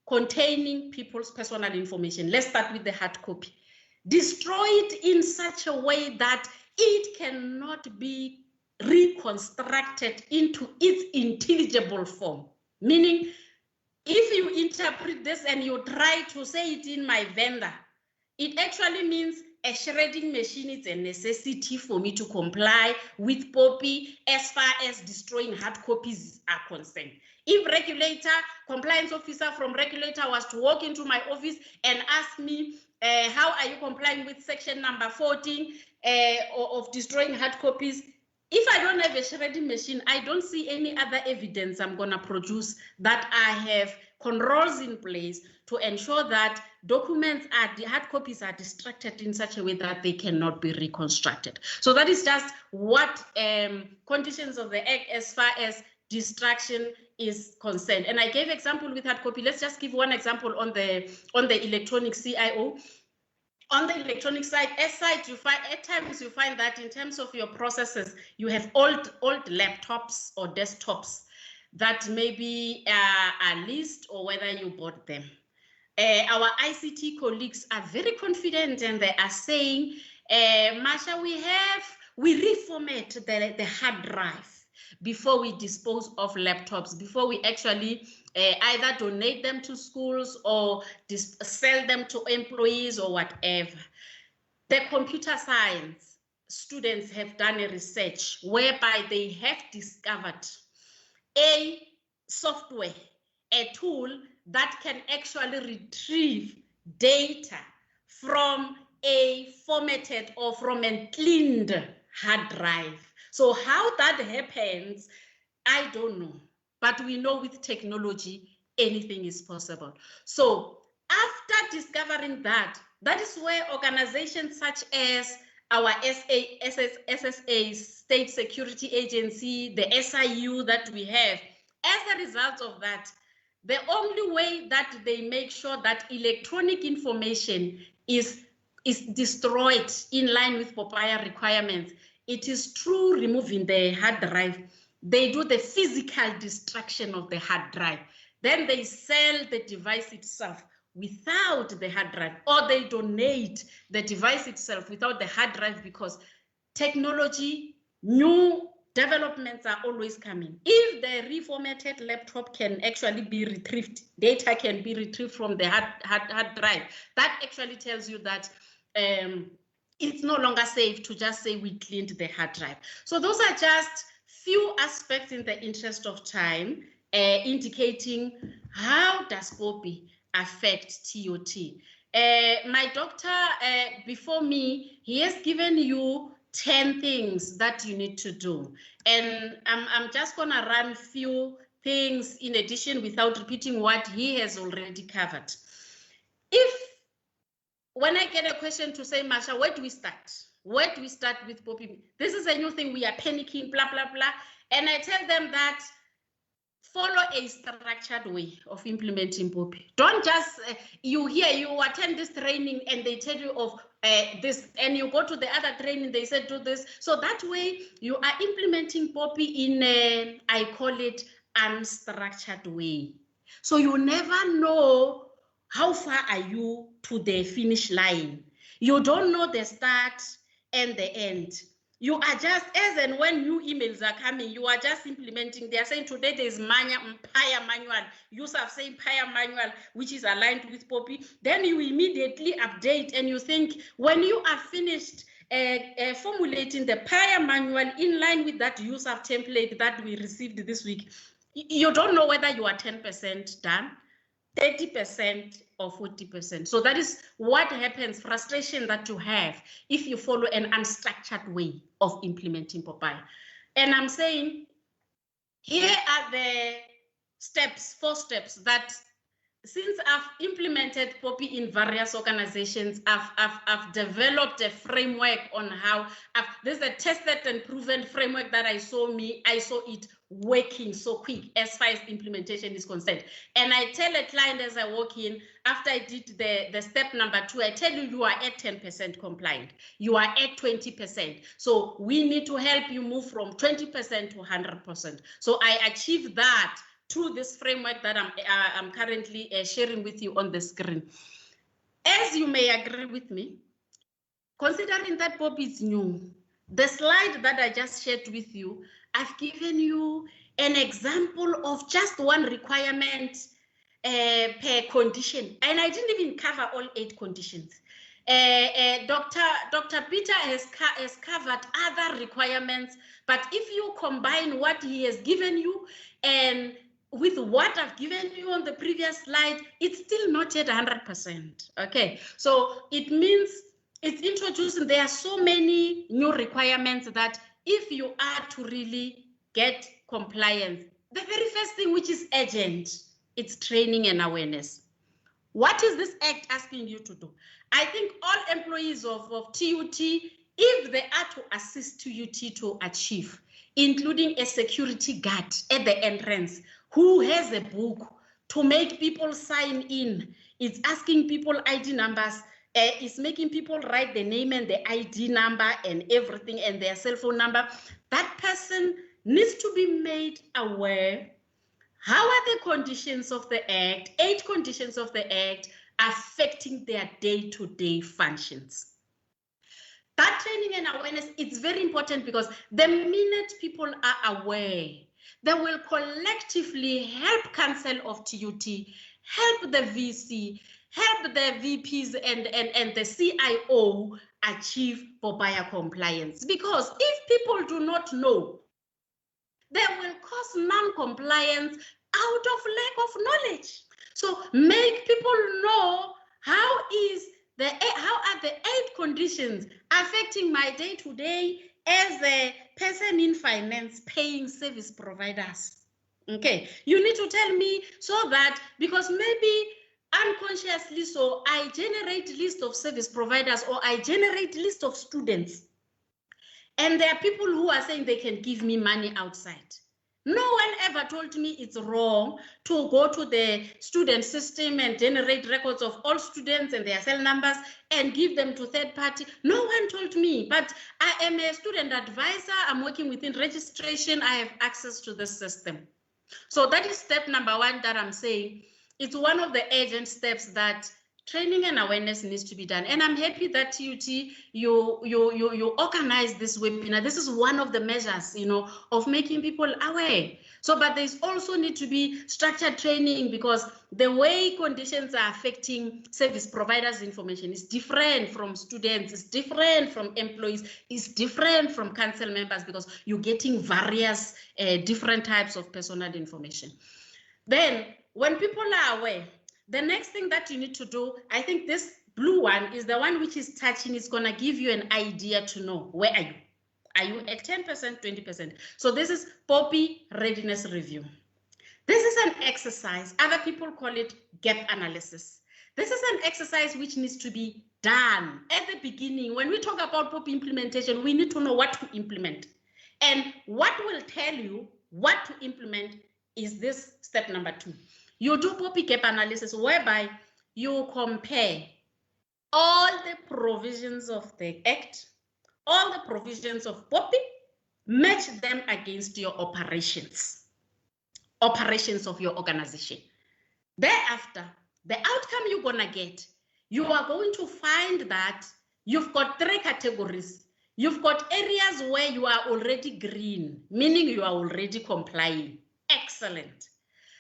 containing people's personal information, let's start with the hard copy, destroy it in such a way that it cannot be reconstructed into its intelligible form. Meaning, if you interpret this and you try to say it in my vendor, it actually means a shredding machine is a necessity for me to comply with POPI as far as destroying hard copies are concerned. If regulator, compliance officer from regulator was to walk into my office and ask me, how are you complying with section number 14 of destroying hard copies? If I don't have a shredding machine, I don't see any other evidence I'm going to produce that I have controls in place to ensure that documents hard copies are distracted in such a way that they cannot be reconstructed. So that is just what conditions of the Act as far as distraction is concerned. And I gave example with hard copy. Let's just give one example on the electronic CIO. On the electronic side, you find at times you find that in terms of your processes, you have old laptops or desktops that maybe are leased or whether you bought them. Our ICT colleagues are very confident and they are saying, Masha, we reformat the hard drive before we dispose of laptops, before we actually either donate them to schools or sell them to employees or whatever. The computer science students have done a research whereby they have discovered a software, a tool that can actually retrieve data from a formatted or from a cleaned hard drive. So how that happens, I don't know. But we know with technology, anything is possible. So after discovering that, that is where organizations such as our SSA, State Security Agency, the SIU that we have, as a result of that, the only way that they make sure that electronic information is destroyed in line with POPI requirements, it is through removing the hard drive. They do the physical destruction of the hard drive. Then they sell the device itself without the hard drive, or they donate the device itself without the hard drive, because technology, new developments are always coming. If the reformatted laptop can actually be retrieved, data can be retrieved from the hard drive, that actually tells you that it's no longer safe to just say we cleaned the hard drive. So those are just few aspects in the interest of time, indicating how does POPI affect TUT. My doctor before me, he has given you 10 things that you need to do. And I'm just gonna run few things in addition without repeating what he has already covered. When I get a question to say, Masha, where do we start? Where do we start with POPI? This is a new thing, we are panicking, blah, blah, blah. And I tell them that follow a structured way of implementing POPI. Don't just, you attend this training and they tell you of this, and you go to the other training, they said do this. So that way you are implementing POPI in a, I call it, unstructured way. So you never know how far are you to the finish line. You don't know the start and the end. You are just, as and when new emails are coming, you are just implementing. They are saying today there is PIA manual. Use of saying PIA manual, which is aligned with POPI. Then you immediately update, and you think when you are finished formulating the PIA manual in line with that use of template that we received this week, you don't know whether you are 10% done, 30% or 40%. So that is what happens, frustration that you have if you follow an unstructured way of implementing POPI. And I'm saying, here are the steps, 4 steps that, since I've implemented POPI in various organizations, I've developed a framework on how, there's a tested and proven framework that I saw it working so quick as far as implementation is concerned. And I tell a client as I walk in, after I did the step number 2, I tell you are at 10% compliant. You are at 20%. So we need to help you move from 20% to 100%. So I achieved that through this framework that I'm currently sharing with you on the screen. As you may agree with me, considering that POPI is new, the slide that I just shared with you, I've given you an example of just one requirement per condition, and I didn't even cover all 8 conditions. Dr. Peter has covered other requirements, but if you combine what he has given you and with what I've given you on the previous slide, it's still not at 100%. Okay, so it means it's introducing, there are so many new requirements that if you are to really get compliance, the very first thing, which is urgent, it's training and awareness. What is this act asking you to do? I think all employees of TUT, if they are to assist TUT to achieve, including a security guard at the entrance who has a book to make people sign in, it's asking people ID numbers, it's making people write the name and the ID number and everything and their cell phone number. That person needs to be made aware. How are the conditions of the Act, 8 conditions of the Act, affecting their day-to-day functions? That training and awareness is very important, because the minute people are aware, they will collectively help Council of TUT, help the VC, help the VPs and the CIO achieve POPI compliance. Because if people do not know, they will cause non-compliance out of lack of knowledge. So make people know how are the 8 conditions affecting my day-to-day as a person in finance paying service providers. Okay, you need to tell me, so that, because maybe unconsciously so I generate list of service providers, or I generate list of students, and there are people who are saying they can give me money outside. No one ever told me it's wrong to go to the student system and generate records of all students and their cell numbers and give them to third party. No one told me, but I am a student advisor. I'm working within registration. I have access to this system. So that is step number 1 that I'm saying. It's one of the urgent steps that training and awareness needs to be done. And I'm happy that TUT, you organize this webinar. This is one of the measures, of making people aware. So, but there's also need to be structured training, because the way conditions are affecting service providers' information is different from students, it's different from employees, it's different from council members, because you're getting various different types of personal information. Then, when people are aware, the next thing that you need to do, I think this blue one is the one which is touching. It's going to give you an idea to know, where are you? Are you at 10%, 20%? So this is POPI readiness review. This is an exercise. Other people call it gap analysis. This is an exercise which needs to be done at the beginning. When we talk about POPI implementation, we need to know what to implement. And what will tell you what to implement is this step number 2. You do POPI gap analysis, whereby you compare all the provisions of the Act, all the provisions of POPI, match them against your operations of your organization. Thereafter, the outcome you're gonna get, you are going to find that you've got 3 categories. You've got areas where you are already green, meaning you are already complying. Excellent.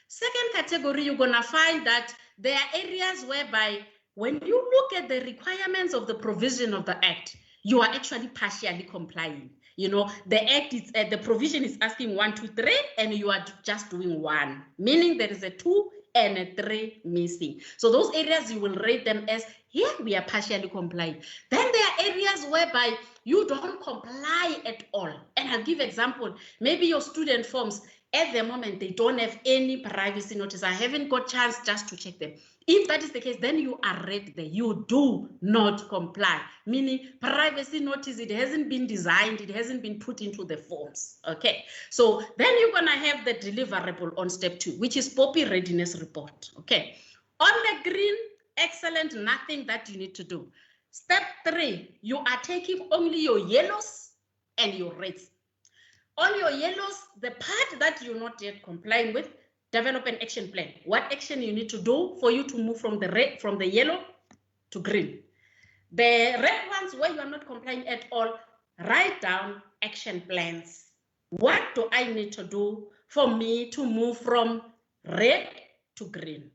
Second category, you're gonna find that there are areas whereby when you look at the requirements of the provision of the Act, you are actually partially complying. You know, the Act is the provision is asking 1, 2, 3, and you are just doing 1, meaning there is a 2 and a 3 missing. So those areas you will rate them as here we are partially complying. Then there are areas whereby you don't comply at all. And I'll give example. Maybe your student forms at the moment they don't have any privacy notice. I haven't got chance just to check them. If that is the case, then you are right there. You do not comply, meaning privacy notice, it hasn't been designed, it hasn't been put into the forms. Okay, so then you're gonna have the deliverable on step 2, which is POPI readiness report. Okay, on the green, excellent, nothing that you need to do. Step 3, you are taking only your yellows and your reds. On your yellows, the part that you're not yet complying with, develop an action plan. What action you need to do for you to move from the yellow to green. The red ones where you are not complying at all, write down action plans. What do I need to do for me to move from red to green?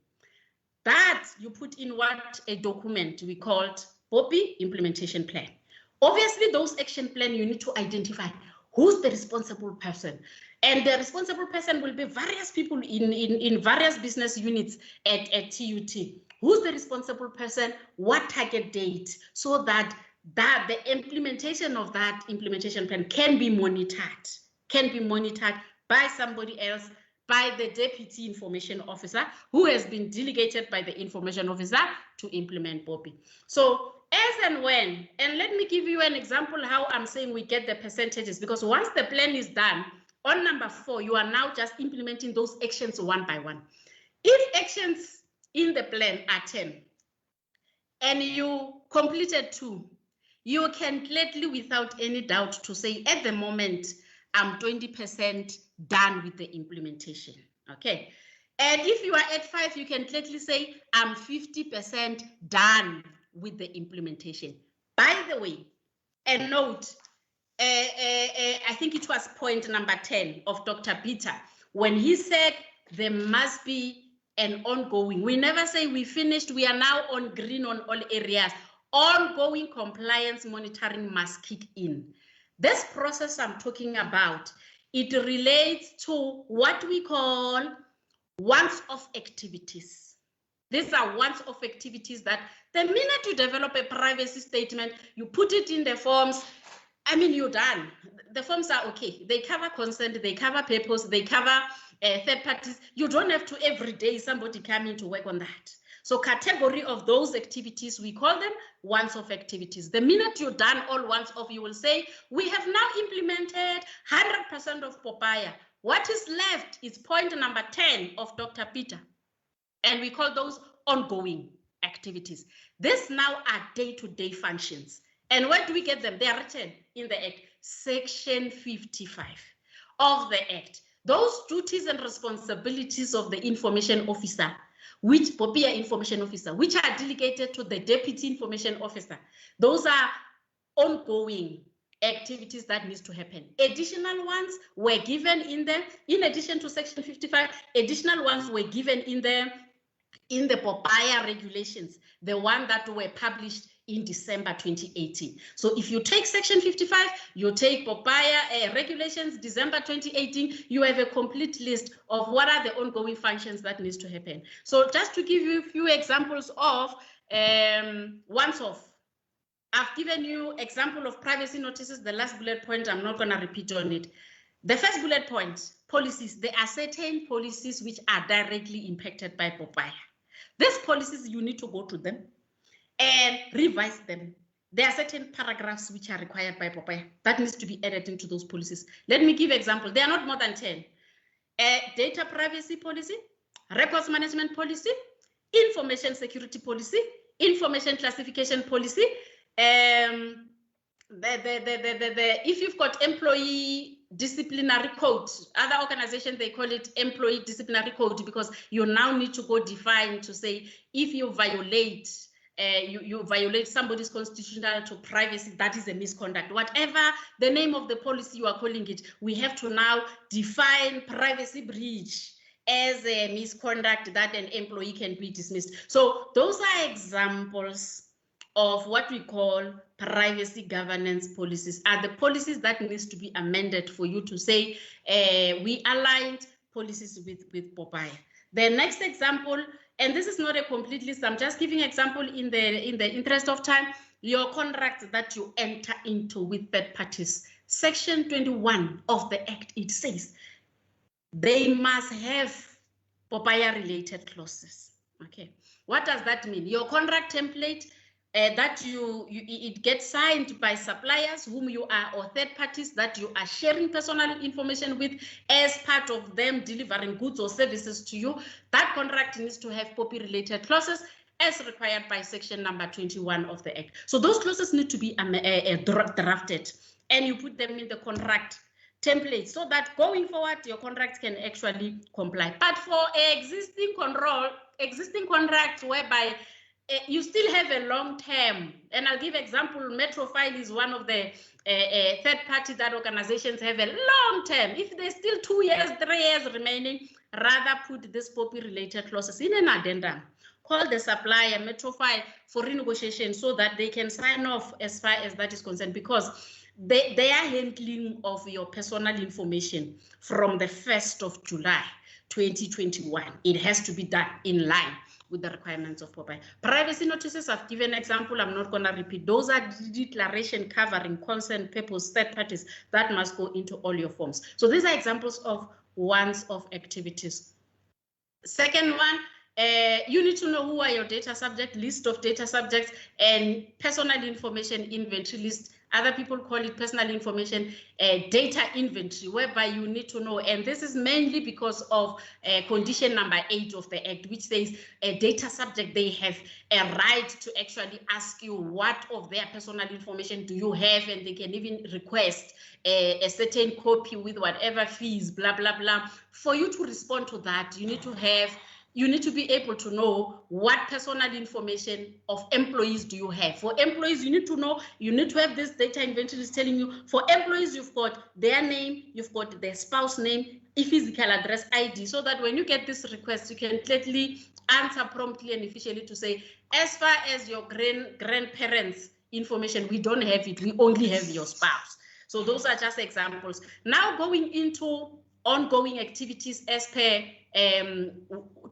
That you put in what a document we called POPI implementation plan. Obviously, those action plan you need to identify who's the responsible person. And the responsible person will be various people in various business units at TUT. Who's the responsible person? What target date? So that the implementation of that implementation plan can be monitored by somebody else, by the Deputy Information Officer, who has been delegated by the Information Officer to implement POPI. So as and when, and let me give you an example how I'm saying we get the percentages, because once the plan is done, on number 4, you are now just implementing those actions one by one. If actions in the plan are 10 and you completed 2, you can gladly, without any doubt, to say at the moment, I'm 20% done with the implementation, okay? And if you are at 5, you can gladly say, I'm 50% done with the implementation. By the way, a note, I think it was point number 10 of Dr. Peter, when he said there must be an ongoing. We never say we finished, we are now on green on all areas. Ongoing compliance monitoring must kick in. This process I'm talking about, it relates to what we call once-off activities. These are once-off activities that the minute you develop a privacy statement, you put it in the forms, I mean, you're done. The forms are okay. They cover consent, they cover purpose, they cover third parties. You don't have to every day somebody coming to work on that. So category of those activities, we call them once-off activities. The minute you're done all once-off, you will say, we have now implemented 100% of POPI. What is left is point number 10 of Dr. Peter. And we call those ongoing activities. These now are day-to-day functions. And where do we get them? They are written in the Act, Section 55 of the Act. Those duties and responsibilities of the information officer, which POPI information officer, which are delegated to the Deputy Information Officer, those are ongoing activities that needs to happen. Additional ones were given in addition to Section 55, additional ones were given in the POPI regulations, the one that were published in December 2018. So if you take Section 55, you take POPI regulations, December 2018, you have a complete list of what are the ongoing functions that needs to happen. So just to give you a few examples of once-off, I've given you example of privacy notices. The last bullet point, I'm not going to repeat on it. The first bullet point, policies. There are certain policies which are directly impacted by POPI. These policies, you need to go to them and revise them. There are certain paragraphs which are required by POPI that needs to be added into those policies. Let me give example. There are not more than 10. Data privacy policy, records management policy, information security policy, information classification policy. If you've got employee disciplinary code, other organizations, they call it employee disciplinary code, because you now need to go define to say if you violate you violate somebody's constitutional right to privacy, that is a misconduct. Whatever the name of the policy you are calling it, we have to now define privacy breach as a misconduct that an employee can be dismissed. So those are examples of what we call privacy governance policies, are the policies that needs to be amended for you to say we aligned policies with POPI. The next example, and this is not a complete list, I'm just giving example in the interest of time, your contracts that you enter into with third parties. Section 21 of the Act, it says they must have POPI related clauses. Okay, what does that mean? Your contract template that it gets signed by suppliers whom you are, or third parties that you are sharing personal information with as part of them delivering goods or services to you. That contract needs to have POPI related clauses as required by section number 21 of the Act. So those clauses need to be drafted, and you put them in the contract template so that going forward your contracts can actually comply. But for existing contracts whereby you still have a long term, and I'll give example, Metrofile is one of the third party that organizations have a long term. If there's still 2 years, 3 years remaining, rather put this POPI related clauses in an addendum. Call the supplier, Metrofile, for renegotiation so that they can sign off as far as that is concerned, because their handling of your personal information from the 1st of July 2021, it has to be done in line with the requirements of POPI. Privacy notices, I've given an example, I'm not going to repeat. Those are declaration covering consent, purpose, third parties that must go into all your forms. So these are examples of ones of activities. Second one, you need to know who are your data subject, list of data subjects, and personal information inventory list. Other people call it personal information data inventory, whereby you need to know, and this is mainly because of condition number 8 of the Act, which says a data subject, they have a right to actually ask you what of their personal information do you have, and they can even request a certain copy with whatever fees, blah, blah, blah. For you to respond to that, you need to be able to know what personal information of employees do you have. For employees, you need to know, you need to have this data inventory is telling you, for employees, you've got their name, you've got their spouse name, a physical address ID, so that when you get this request, you can clearly answer promptly and efficiently to say, as far as your grandparents' information, we don't have it, we only have your spouse. So those are just examples. Now going into ongoing activities as per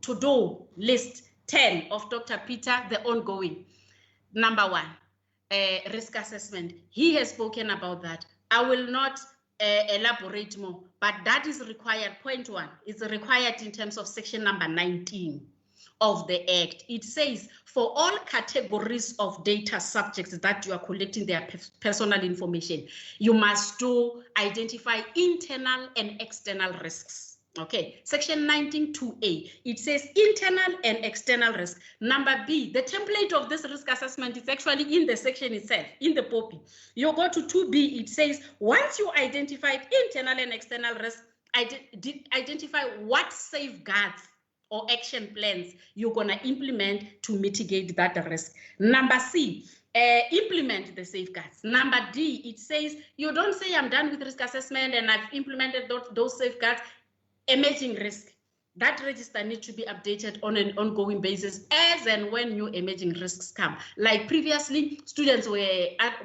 to-do list 10 of Dr. Peter, the ongoing. Number 1, risk assessment. He has spoken about that. I will not elaborate more, but that is required. Point 1 is required in terms of section number 19 of the Act. It says for all categories of data subjects that you are collecting their personal information, you must identify internal and external risks. Okay, section 19(2)(a), it says internal and external risk. Number B, the template of this risk assessment is actually in the section itself, in the POPI. You go to 2B, it says once you identified internal and external risk, identify what safeguards or action plans you're gonna implement to mitigate that risk. Number C, implement the safeguards. Number D, it says you don't say I'm done with risk assessment and I've implemented those safeguards. Emerging risk, that register needs to be updated on an ongoing basis as and when new emerging risks come. Like previously, students were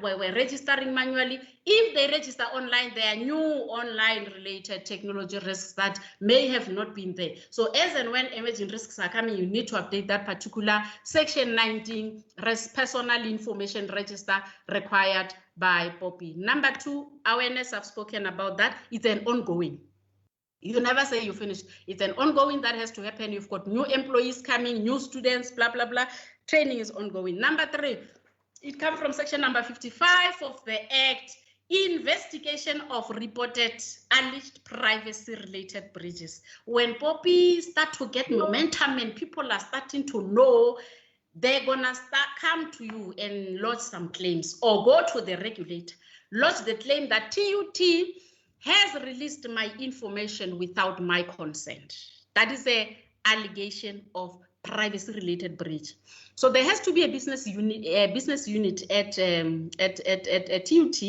registering manually. If they register online, there are new online related technology risks that may have not been there. So as and when emerging risks are coming, you need to update that particular section 19 personal information register required by POPI. Number 2, awareness, I've spoken about that. It's an ongoing. You never say you finished. It's an ongoing that has to happen. You've got new employees coming, new students, blah, blah, blah. Training is ongoing. Number 3, it comes from section number 55 of the Act, investigation of reported alleged privacy-related breaches. When POPI start to get momentum and people are starting to know they're gonna come to you and lodge some claims, or go to the regulator, lodge the claim that TUT has released my information without my consent. That is an allegation of privacy-related breach. So there has to be a business unit at TUT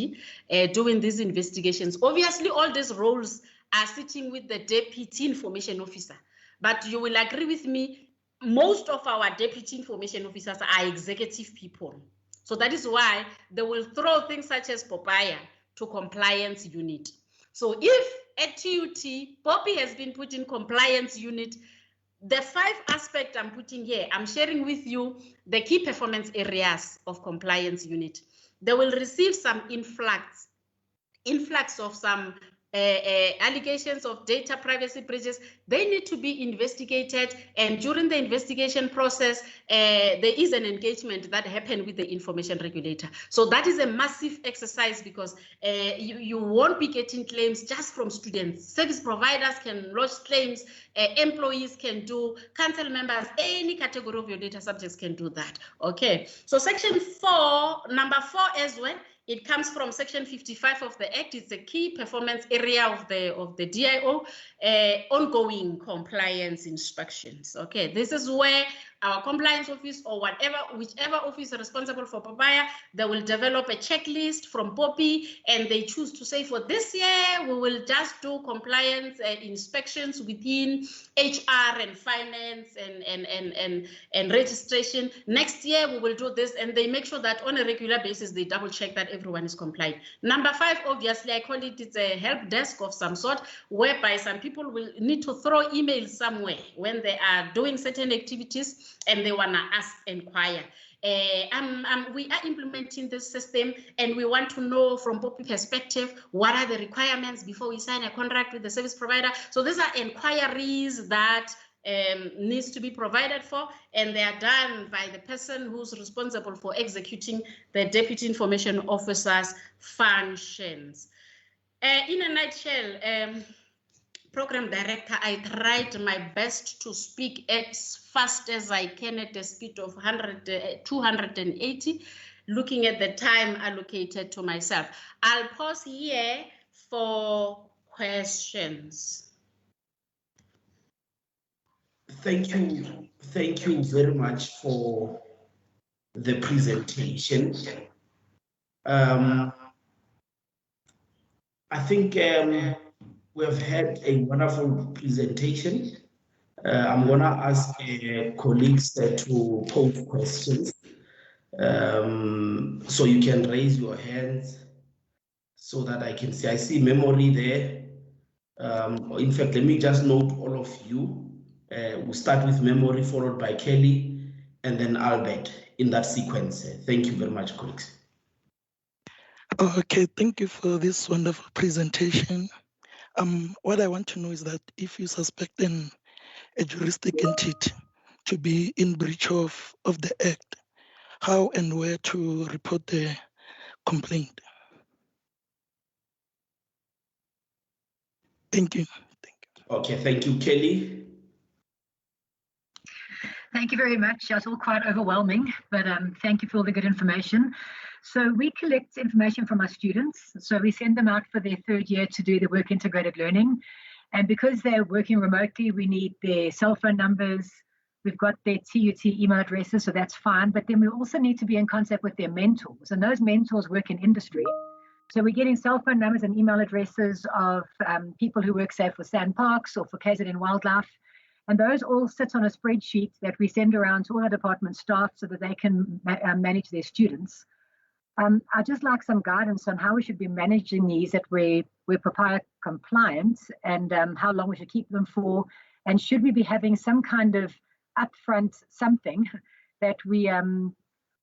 doing these investigations. Obviously, all these roles are sitting with the deputy information officer, but you will agree with me, most of our deputy information officers are executive people. So that is why they will throw things such as POPI to compliance unit. So if at TUT, POPI has been put in compliance unit, the 5 aspects I'm putting here, I'm sharing with you the key performance areas of compliance unit. They will receive some influx of some allegations of data privacy breaches. They need to be investigated, and during the investigation process, there is an engagement that happened with the information regulator. So that is a massive exercise, because you won't be getting claims just from students. Service providers can lodge claims, employees can do, council members, any category of your data subjects can do that. Okay, so section 4, number 4 as well, it comes from section 55 of the Act. It's a key performance area of the DIO, ongoing compliance inspections. Okay, this is where our compliance office, or whichever office is responsible for POPI, they will develop a checklist from POPI, and they choose to say, for this year, we will just do compliance inspections within HR and finance and registration. Next year, we will do this, and they make sure that on a regular basis, they double check that everyone is compliant. Number 5, obviously, I call it, it's a help desk of some sort, whereby some people will need to throw emails somewhere when they are doing certain activities and they want to ask, inquire. We are implementing this system, and we want to know from POPI perspective, what are the requirements before we sign a contract with the service provider. So these are inquiries that needs to be provided for, and they are done by the person who's responsible for executing the deputy information officer's functions. In a nutshell, Program Director, I tried my best to speak as fast as I can at a speed of 280, looking at the time allocated to myself. I'll pause here for questions. Thank you very much for the presentation. I think we have had a wonderful presentation. I'm going to ask colleagues to pose questions. So you can raise your hands so that I can see. I see memory there. In fact, let me just note all of you. We'll start with memory, followed by Kelly, and then Albert, in that sequence. Thank you very much, colleagues. Okay, thank you for this wonderful presentation. What I want to know is that if you suspect a juristic entity to be in breach of the Act, how and where to report the complaint? Thank you. Okay, thank you, Kelly. Thank you very much. That's all quite overwhelming, but thank you for all the good information. So we collect information from our students. So we send them out for their 3rd year to do the work integrated learning. And because they're working remotely, we need their cell phone numbers. We've got their TUT email addresses, so that's fine. But then we also need to be in contact with their mentors. And those mentors work in industry. So we're getting cell phone numbers and email addresses of people who work, say, for SANParks or for KZN Wildlife. And those all sit on a spreadsheet that we send around to all our department staff so that they can manage their students. I'd just like some guidance on how we should be managing these, that we're POPI compliant, and how long we should keep them for. And should we be having some kind of upfront something that we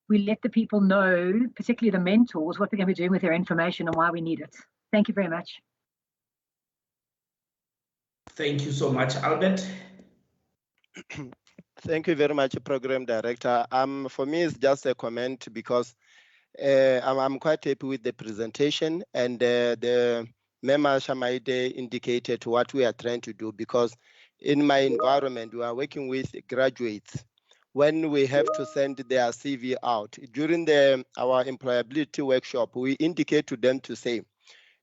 let the people know, particularly the mentors, what we're going to be doing with their information and why we need it. Thank you very much. Thank you so much, Albert. Thank you very much, Program Director. For me, it's just a comment, because I'm quite happy with the presentation, and the Member Shamaide indicated what we are trying to do, because in my environment, we are working with graduates when we have to send their CV out. During our employability workshop, we indicate to them to say,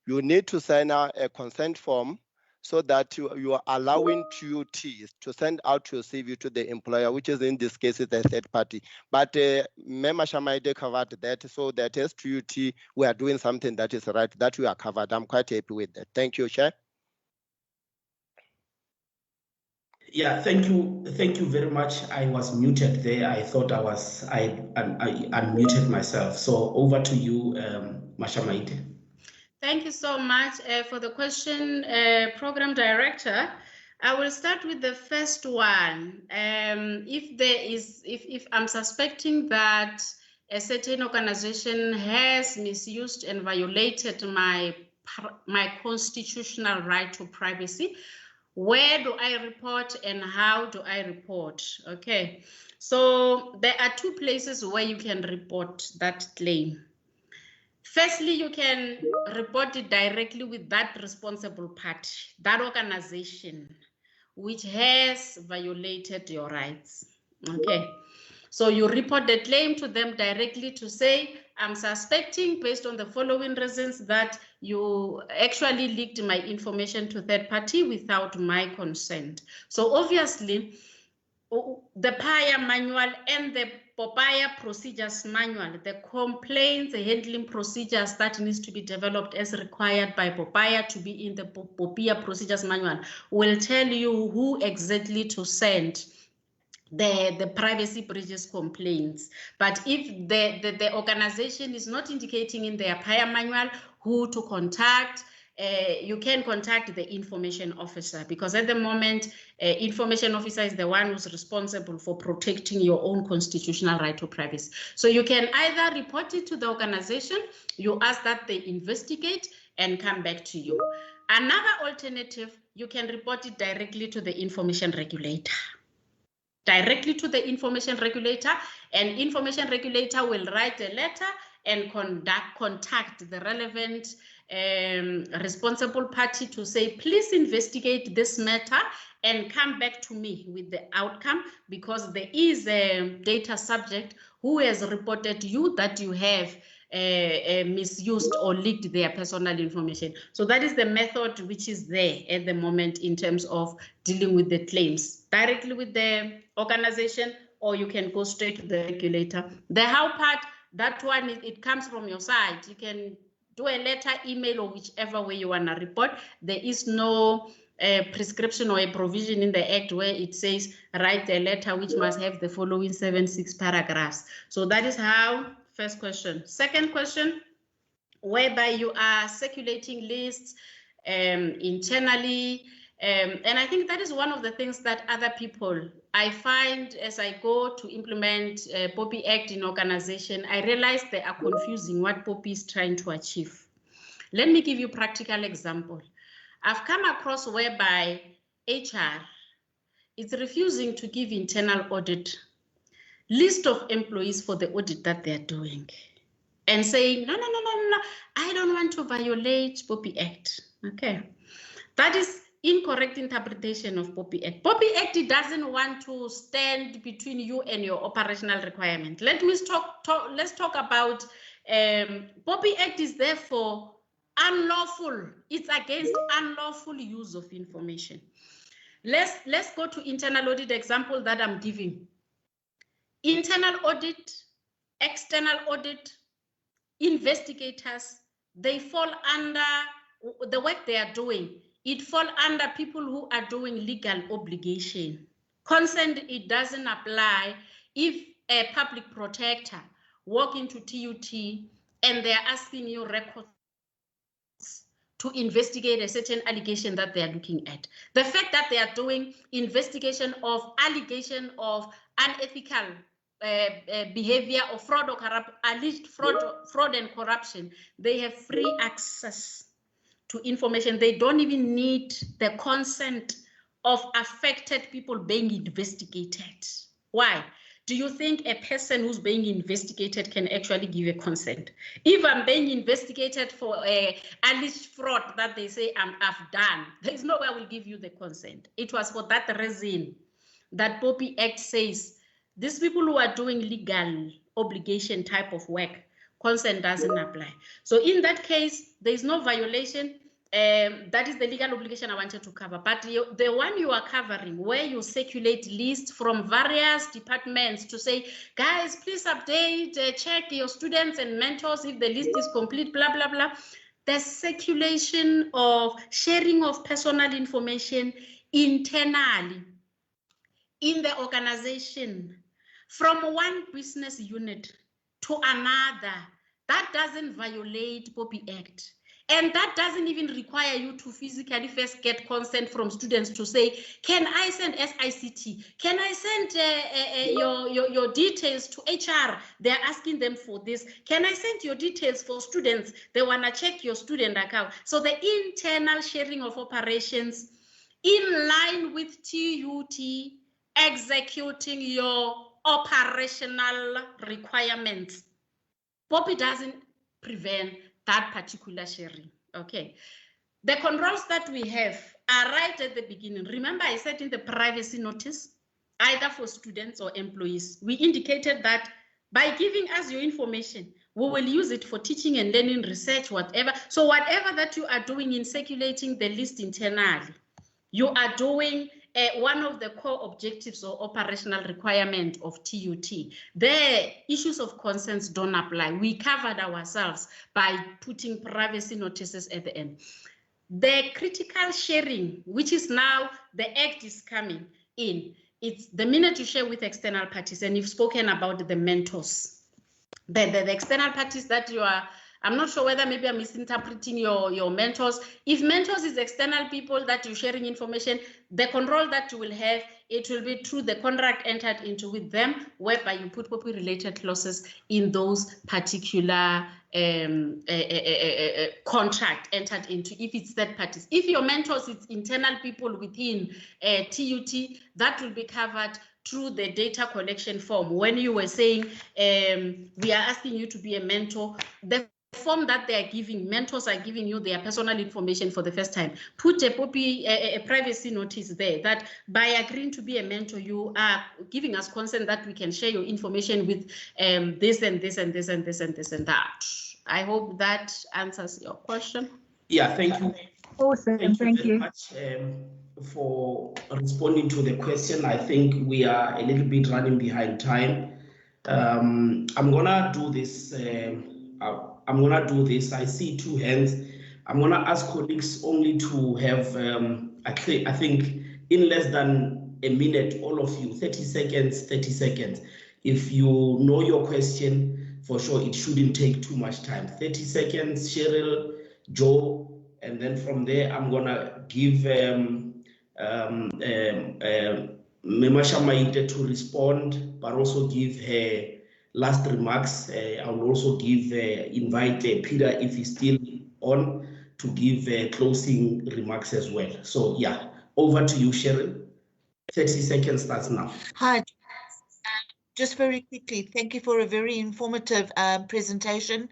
you need to sign out a consent form so that you are allowing TUT to send out your CV to the employer, which is in this case is a third party. But Mema Shamaide covered that, so that as TUT, we are doing something that is right, that we are covered. I'm quite happy with that. Thank you, Chair. Yeah, thank you very much. I was muted there. I thought I unmuted myself. So over to you, Mashamaite. Thank you so much for the question, Program Director. I will start with the first one. If I'm suspecting that a certain organization has misused and violated my constitutional right to privacy, where do I report and how do I report? Okay, so there are two places where you can report that claim. Firstly, you can report it directly with that responsible party, that organization, which has violated your rights. Okay, so you report the claim to them directly to say, I'm suspecting based on the following reasons that you actually leaked my information to third party without my consent. So obviously, the PIA manual and the POPI procedures manual, the complaints, the handling procedures that needs to be developed as required by POPI to be in the POPI procedures manual will tell you who exactly to send the privacy breaches complaints. But if the organization is not indicating in their PIA manual who to contact, you can contact the information officer, because at the moment, information officer is the one who's responsible for protecting your own constitutional right to privacy. So you can either report it to the organization, you ask that they investigate and come back to you. Another alternative, you can report it directly to the information regulator. Directly to the information regulator, and information regulator will write a letter and contact the relevant responsible party to say, please investigate this matter and come back to me with the outcome, because there is a data subject who has reported you that you have misused or leaked their personal information. So that is the method which is there at the moment in terms of dealing with the claims, directly with the organization, or you can go straight to the regulator. The how part, that one, it comes from your side. You can do a letter, email, or whichever way you want to report. There is no prescription or a provision in the Act where it says write a letter which must have the following 7-6 paragraphs. So that is how. First question. Second question, whereby you are circulating lists internally. And I think that is one of the things that other people, I find as I go to implement POPI Act in organization, I realize they are confusing what POPI is trying to achieve. Let me give you a practical example. I've come across whereby HR is refusing to give internal audit list of employees for the audit that they're doing, and saying, no, I don't want to violate POPI Act. Okay, that is incorrect interpretation of POPI Act. POPI Act doesn't want to stand between you and your operational requirement. Let's talk about POPI Act is therefore unlawful. It's against unlawful use of information. Let's go to internal audit example that I'm giving. Internal audit, external audit, investigators, they fall under the work they are doing. It falls under people who are doing legal obligation. Consent, it doesn't apply if a public protector walk into TUT and they're asking you records to investigate a certain allegation that they are looking at. The fact that they are doing investigation of allegation of unethical behavior or fraud or alleged fraud and corruption, they have free access to information. They don't even need the consent of affected people being investigated. Why? Do you think a person who's being investigated can actually give a consent? If I'm being investigated for a alleged fraud that they say I've done, there's no way I will give you the consent. It was for that reason that POPI Act says these people who are doing legal obligation type of work, consent doesn't apply. So in that case, there is no violation. That is the legal obligation I wanted to cover. But the one you are covering, where you circulate lists from various departments to say, guys, please update, check your students and mentors if the list is complete, blah, blah, blah. The circulation of sharing of personal information internally in the organization from one business unit to another, that doesn't violate POPI Act. And that doesn't even require you to physically first get consent from students to say, can I send SICT? Can I send your details to HR? They're asking them for this. Can I send your details for students? They want to check your student account. So the internal sharing of operations in line with TUT, executing your operational requirements. POPI doesn't prevent that particular sharing. Okay. The controls that we have are right at the beginning. Remember, I said in the privacy notice, either for students or employees, we indicated that by giving us your information, we will use it for teaching and learning, research, whatever. So whatever that you are doing in circulating the list internally, you are doing one of the core objectives or operational requirement of TUT. The issues of consents don't apply. We covered ourselves by putting privacy notices at the end. The critical sharing, which is now the act is coming in, it's the minute you share with external parties, and you've spoken about the mentors. The external parties that you are, I'm not sure whether maybe I'm misinterpreting your mentors. If mentors is external people that you're sharing information, the control that you will have, it will be through the contract entered into with them, whereby you put POPI related clauses in those particular contract entered into, if it's third parties. If your mentors, it's internal people within TUT, that will be covered through the data collection form. When you were saying we are asking you to be a mentor, the form that they are giving, mentors are giving you their personal information for the first time. Put a POPI, a privacy notice there that by agreeing to be a mentor, you are giving us consent that we can share your information with this and this and this and this and this and that. I hope that answers your question. Yeah, thank you. Awesome, thank you very much for responding to the question. I think we are a little bit running behind time. I'm gonna do this. I see two hands. I'm gonna ask colleagues only to have, I think in less than a minute, all of you, 30 seconds. If you know your question, for sure, it shouldn't take too much time. 30 seconds, Cheryl, Joe, and then from there, I'm gonna give Memasha Maite to respond, but also give her last remarks. I will also give invite Peter, if he's still on, to give closing remarks as well. So yeah, over to you, Cheryl. 30 seconds starts now. Hi. Just very quickly, thank you for a very informative presentation.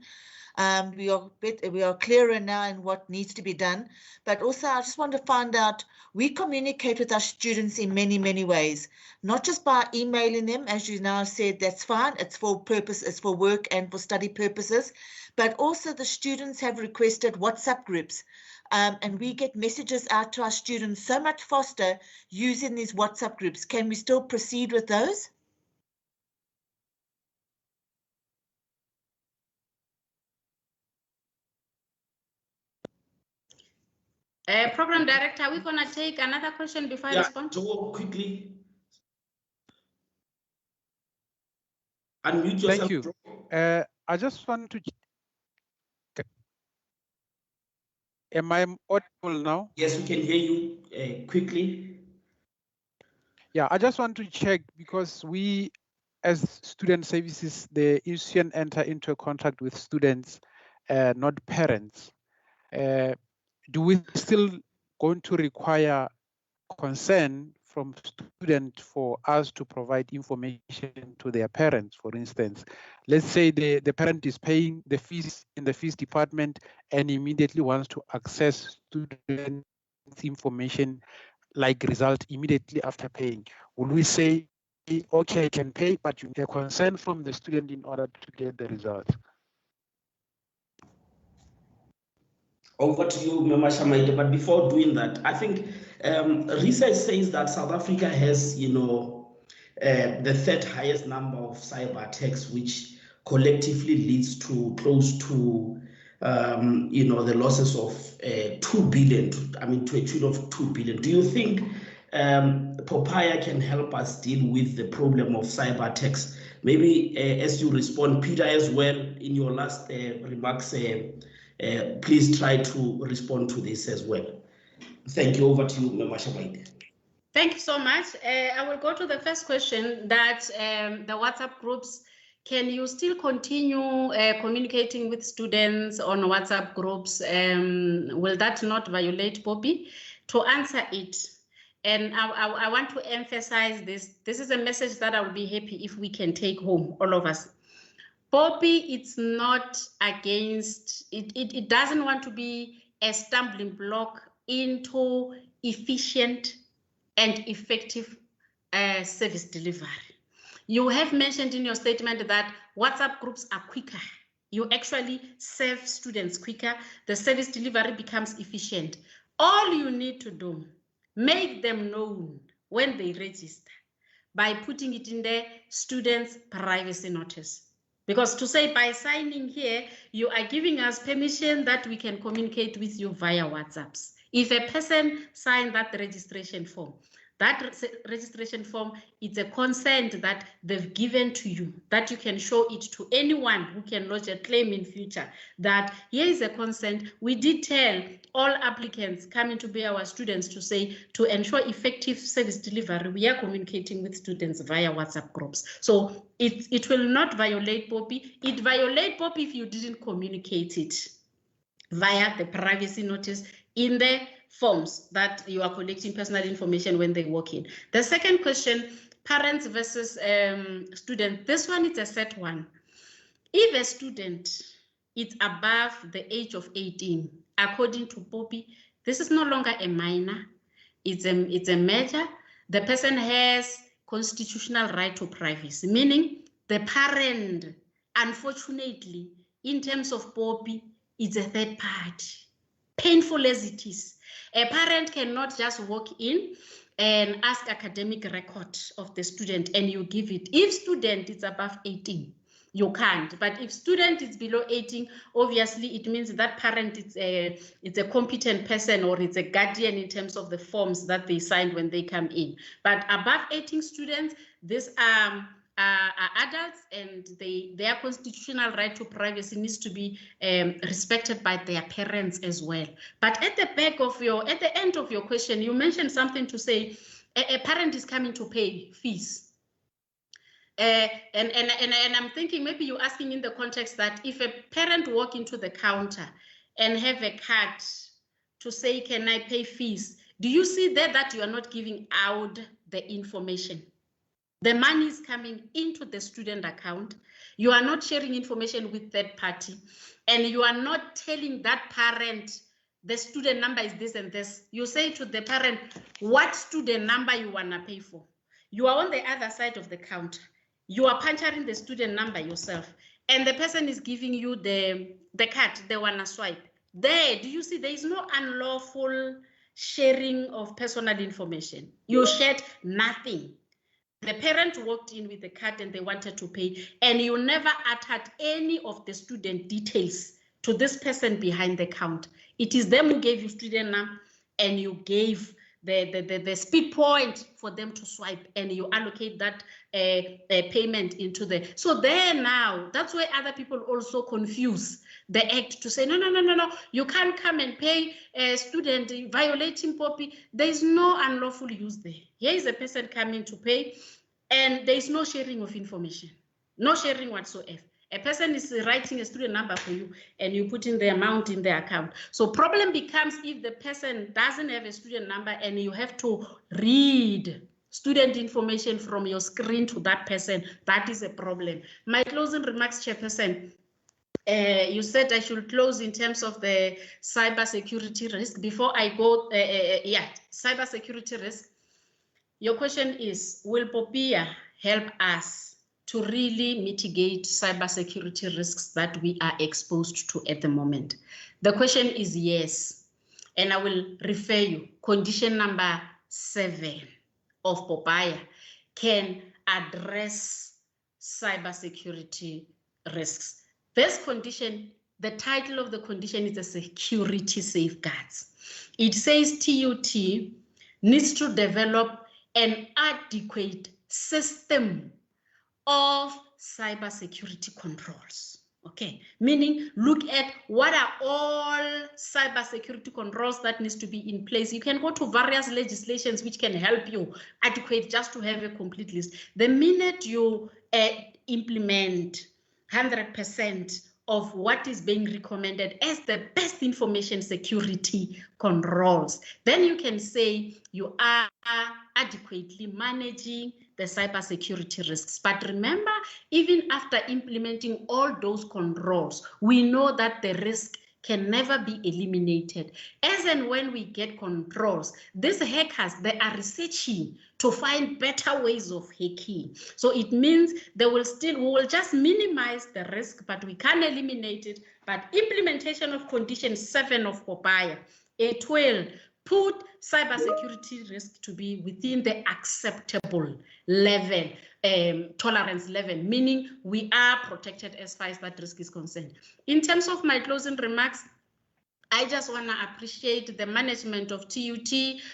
We are clearer now in what needs to be done, but also I just want to find out, we communicate with our students in many, many ways, not just by emailing them, as you now said, that's fine, it's for purpose, it's for work and for study purposes, but also the students have requested WhatsApp groups. And we get messages out to our students so much faster using these WhatsApp groups. Can we still proceed with those? Program Director, are we going to take another question before I respond? Joe, quickly. Unmute yourself. Thank you. I just want to... Am I audible now? Yes, we can hear you quickly. Yeah, I just want to check, because we, as student services, the institution enter into a contract with students, not parents. Do we still going to require consent from students for us to provide information to their parents? For instance, let's say the parent is paying the fees in the fees department and immediately wants to access student information like result immediately after paying. Will we say okay, I can pay, but you need a consent from the student in order to get the results. Over to you, Mama Shamaide. But before doing that, I think research says that South Africa has, the third highest number of cyber attacks, which collectively leads to close to, the losses of 2 billion, to a tune of 2 billion. Do you think POPI can help us deal with the problem of cyber attacks? Maybe as you respond, Peter, as well, in your last remarks, please try to respond to this as well. Thank you. Over to you, Mama Shamaide. Thank you so much. I will go to the first question that the WhatsApp groups, can you still continue communicating with students on WhatsApp groups? Will that not violate POPI? To answer it, and I want to emphasize this. This is a message that I will be happy if we can take home, all of us. POPI, it's not against, it doesn't want to be a stumbling block into efficient and effective service delivery. You have mentioned in your statement that WhatsApp groups are quicker. You actually serve students quicker. The service delivery becomes efficient. All you need to do, make them known when they register by putting it in the student's privacy notice. Because to say by signing here, you are giving us permission that we can communicate with you via WhatsApps. If a person signs that registration form, that registration form is a consent that they've given to you, that you can show it to anyone who can lodge a claim in future, that here is a consent. We did tell all applicants coming to be our students to say, to ensure effective service delivery, we are communicating with students via WhatsApp groups. So it will not violate POPI. It violates POPI if you didn't communicate it via the privacy notice in the forms that you are collecting personal information when they walk in. The second question, parents versus students. This one is a set one. If a student is above the age of 18, according to POPI, this is no longer a minor, it's a major. The person has constitutional right to privacy, meaning the parent, unfortunately, in terms of POPI, is a third party. Painful as it is, a parent cannot just walk in and ask academic record of the student and you give it. If student is above 18, you can't. But if student is below 18, obviously it means that parent is a competent person or it's a guardian in terms of the forms that they signed when they come in. But above 18 students, these are adults, and their constitutional right to privacy needs to be respected by their parents as well. But at the end of your question, you mentioned something to say a parent is coming to pay fees. And I'm thinking maybe you're asking in the context that if a parent walk into the counter and have a card to say, can I pay fees? Do you see there that you are not giving out the information? The money is coming into the student account. You are not sharing information with third party, and you are not telling that parent the student number is this and this. You say to the parent what student number you want to pay for. You are on the other side of the counter. You are puncturing the student number yourself, and the person is giving you the card they want to swipe. There, do you see there is no unlawful sharing of personal information? You shared nothing. The parent walked in with the card and they wanted to pay, and you never uttered any of the student details to this person behind the counter. It is them who gave you student number, and you gave the speed point for them to swipe, and you allocate that payment into the. So there now, that's why other people also confuse the act to say, no, you can't come and pay a student violating POPI. There is no unlawful use there. Here is a person coming to pay, and there is no sharing of information, no sharing whatsoever. A person is writing a student number for you, and you put in the amount in the account. So problem becomes if the person doesn't have a student number and you have to read student information from your screen to that person, that is a problem. My closing remarks, Chairperson, you said I should close in terms of the cybersecurity risk. Before I go, cybersecurity risk. Your question is, will POPIA help us to really mitigate cybersecurity risks that we are exposed to at the moment? The question is yes, and I will refer you. Condition number 7 of POPI can address cybersecurity risks. This condition, the title of the condition is the security safeguards. It says TUT needs to develop an adequate system of cybersecurity controls. Okay, meaning look at what are all cybersecurity controls that needs to be in place. You can go to various legislations which can help you adequate just to have a complete list. The minute you implement 100% of what is being recommended as the best information security controls, then you can say you are adequately managing the cybersecurity risks. But remember, even after implementing all those controls, we know that the risk can never be eliminated. As and when we get controls, these hackers, they are researching to find better ways of hacking. So it means we will just minimize the risk, but we can't eliminate it. But implementation of condition 7 of POPI, it will put cybersecurity risk to be within the acceptable level, tolerance level, meaning we are protected as far as that risk is concerned. In terms of my closing remarks, I just want to appreciate the management of TUT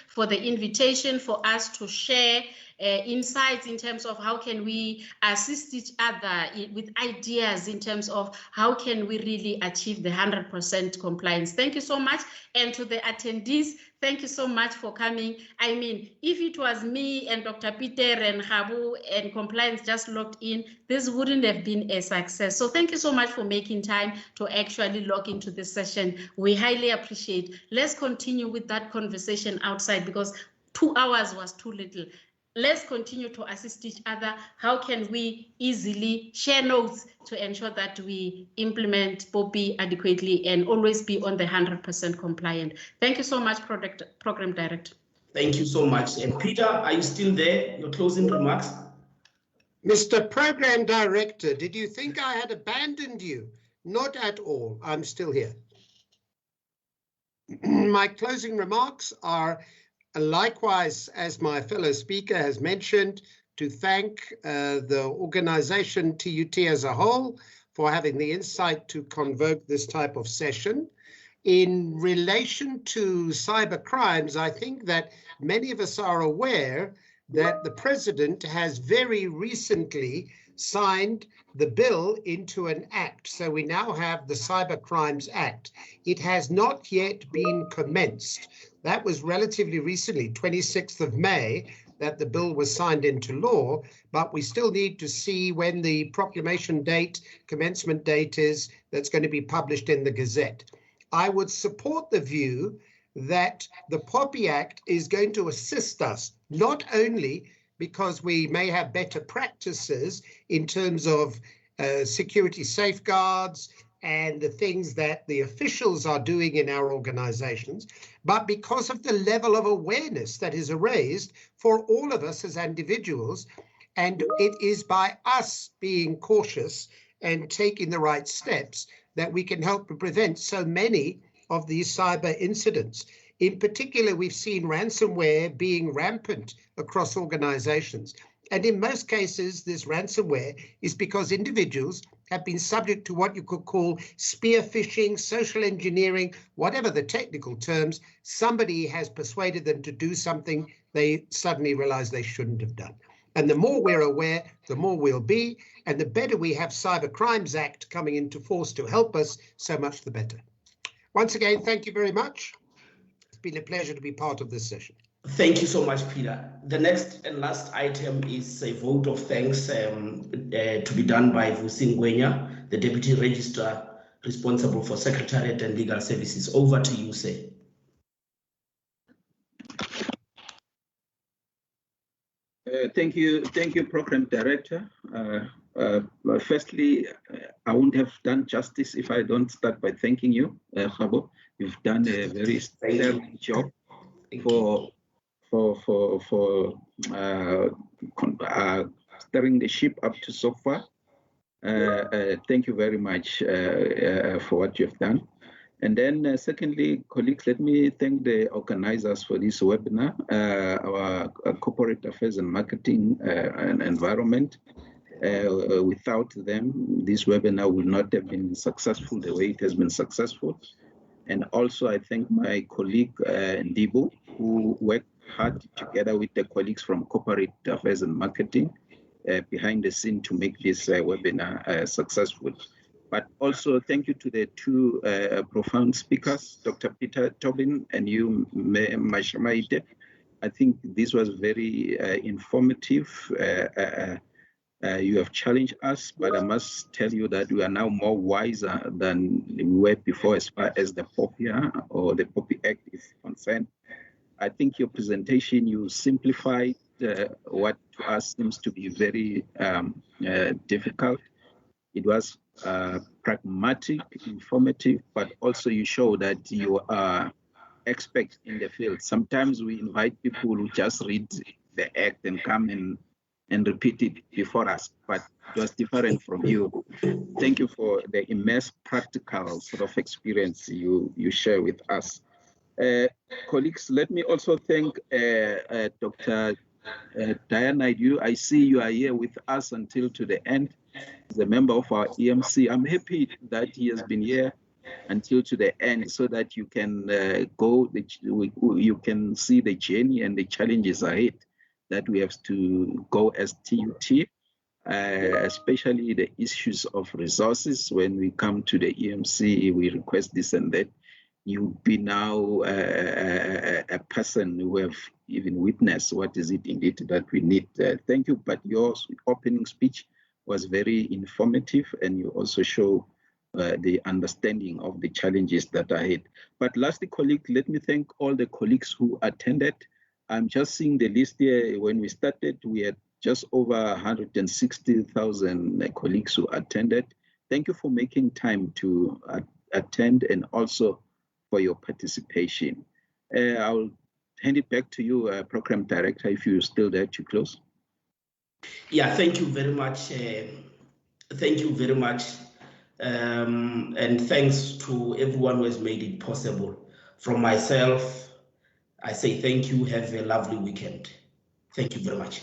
for the invitation for us to share insights in terms of how can we assist each other with ideas in terms of how can we really achieve the 100% compliance. Thank you so much. And to the attendees, thank you so much for coming. I mean, if it was me and Dr. Peter and Habu and compliance just logged in, this wouldn't have been a success. So thank you so much for making time to actually log into this session. We highly appreciate. Let's continue with that conversation outside because 2 hours was too little. Let's continue to assist each other. How can we easily share notes to ensure that we implement POPI adequately and always be on the 100% compliant? Thank you so much, Program Director. Thank you so much. And Peter, are you still there? Your closing remarks? Mr. Program Director, did you think I had abandoned you? Not at all. I'm still here. My closing remarks are likewise, as my fellow speaker has mentioned, to thank the organization TUT as a whole for having the insight to convoke this type of session. In relation to cyber crimes, I think that many of us are aware that the president has very recently signed the bill into an act. So we now have the Cyber Crimes Act. It has not yet been commenced. That was relatively recently, 26th of May, that the bill was signed into law, but we still need to see when the proclamation date, commencement date is, that's going to be published in the Gazette. I would support the view that the POPI Act is going to assist us, not only because we may have better practices in terms of security safeguards and the things that the officials are doing in our organizations, but because of the level of awareness that is raised for all of us as individuals. And it is by us being cautious and taking the right steps that we can help to prevent so many of these cyber incidents. In particular, we've seen ransomware being rampant across organizations. And in most cases, this ransomware is because individuals have been subject to what you could call spear phishing, social engineering, whatever the technical terms. Somebody has persuaded them to do something they suddenly realize they shouldn't have done. And the more we're aware, the more we'll be, and the better we have Cyber Crimes Act coming into force to help us, so much the better. Once again, thank you very much. It's been a pleasure to be part of this session. Thank you so much, Peter. The next and last item is a vote of thanks to be done by Vusi Ngwenya, the Deputy Registrar responsible for Secretariat and Legal Services. Over to you, sir. Thank you, Program Director. Firstly, I wouldn't have done justice if I don't start by thanking you, Khabo. You've done a very sterling job for steering the ship up to so far. Thank you very much for what you've done. And then secondly, colleagues, let me thank the organizers for this webinar, our corporate affairs and marketing and environment. Without them, this webinar would not have been successful the way it has been successful. And also I thank my colleague Ndibo, who worked hard together with the colleagues from corporate affairs and marketing behind the scene to make this webinar successful. But also thank you to the two profound speakers, Dr. Peter Tobin and you, Mashamaite. I think this was very informative. You have challenged us, but I must tell you that we are now more wiser than we were before as far as the POPI or the POPI Act is concerned. I think your presentation, you simplified what to us seems to be very difficult. It was pragmatic, informative, but also you show that you are expert in the field. Sometimes we invite people who just read the act and come and repeat it before us, but it was different from you. Thank you for the immense practical sort of experience you share with us. Colleagues, let me also thank Dr. Diana. I see you are here with us until to the end. As a member of our EMC, I'm happy that he has been here until to the end so that you can you can see the journey and the challenges ahead that we have to go as TUT, especially the issues of resources. When we come to the EMC, we request this and that. You be now a person who have even witnessed what is it indeed that we need. Thank you, but your opening speech was very informative and you also show the understanding of the challenges that are ahead. But lastly, colleagues, let me thank all the colleagues who attended. I'm just seeing the list here. When we started, we had just over 160,000 colleagues who attended. Thank you for making time to attend and also for your participation. I'll hand it back to you, Program Director, if you're still there to close. Yeah, thank you very much. Thank you very much. And thanks to everyone who has made it possible. From myself, I say thank you. Have a lovely weekend. Thank you very much.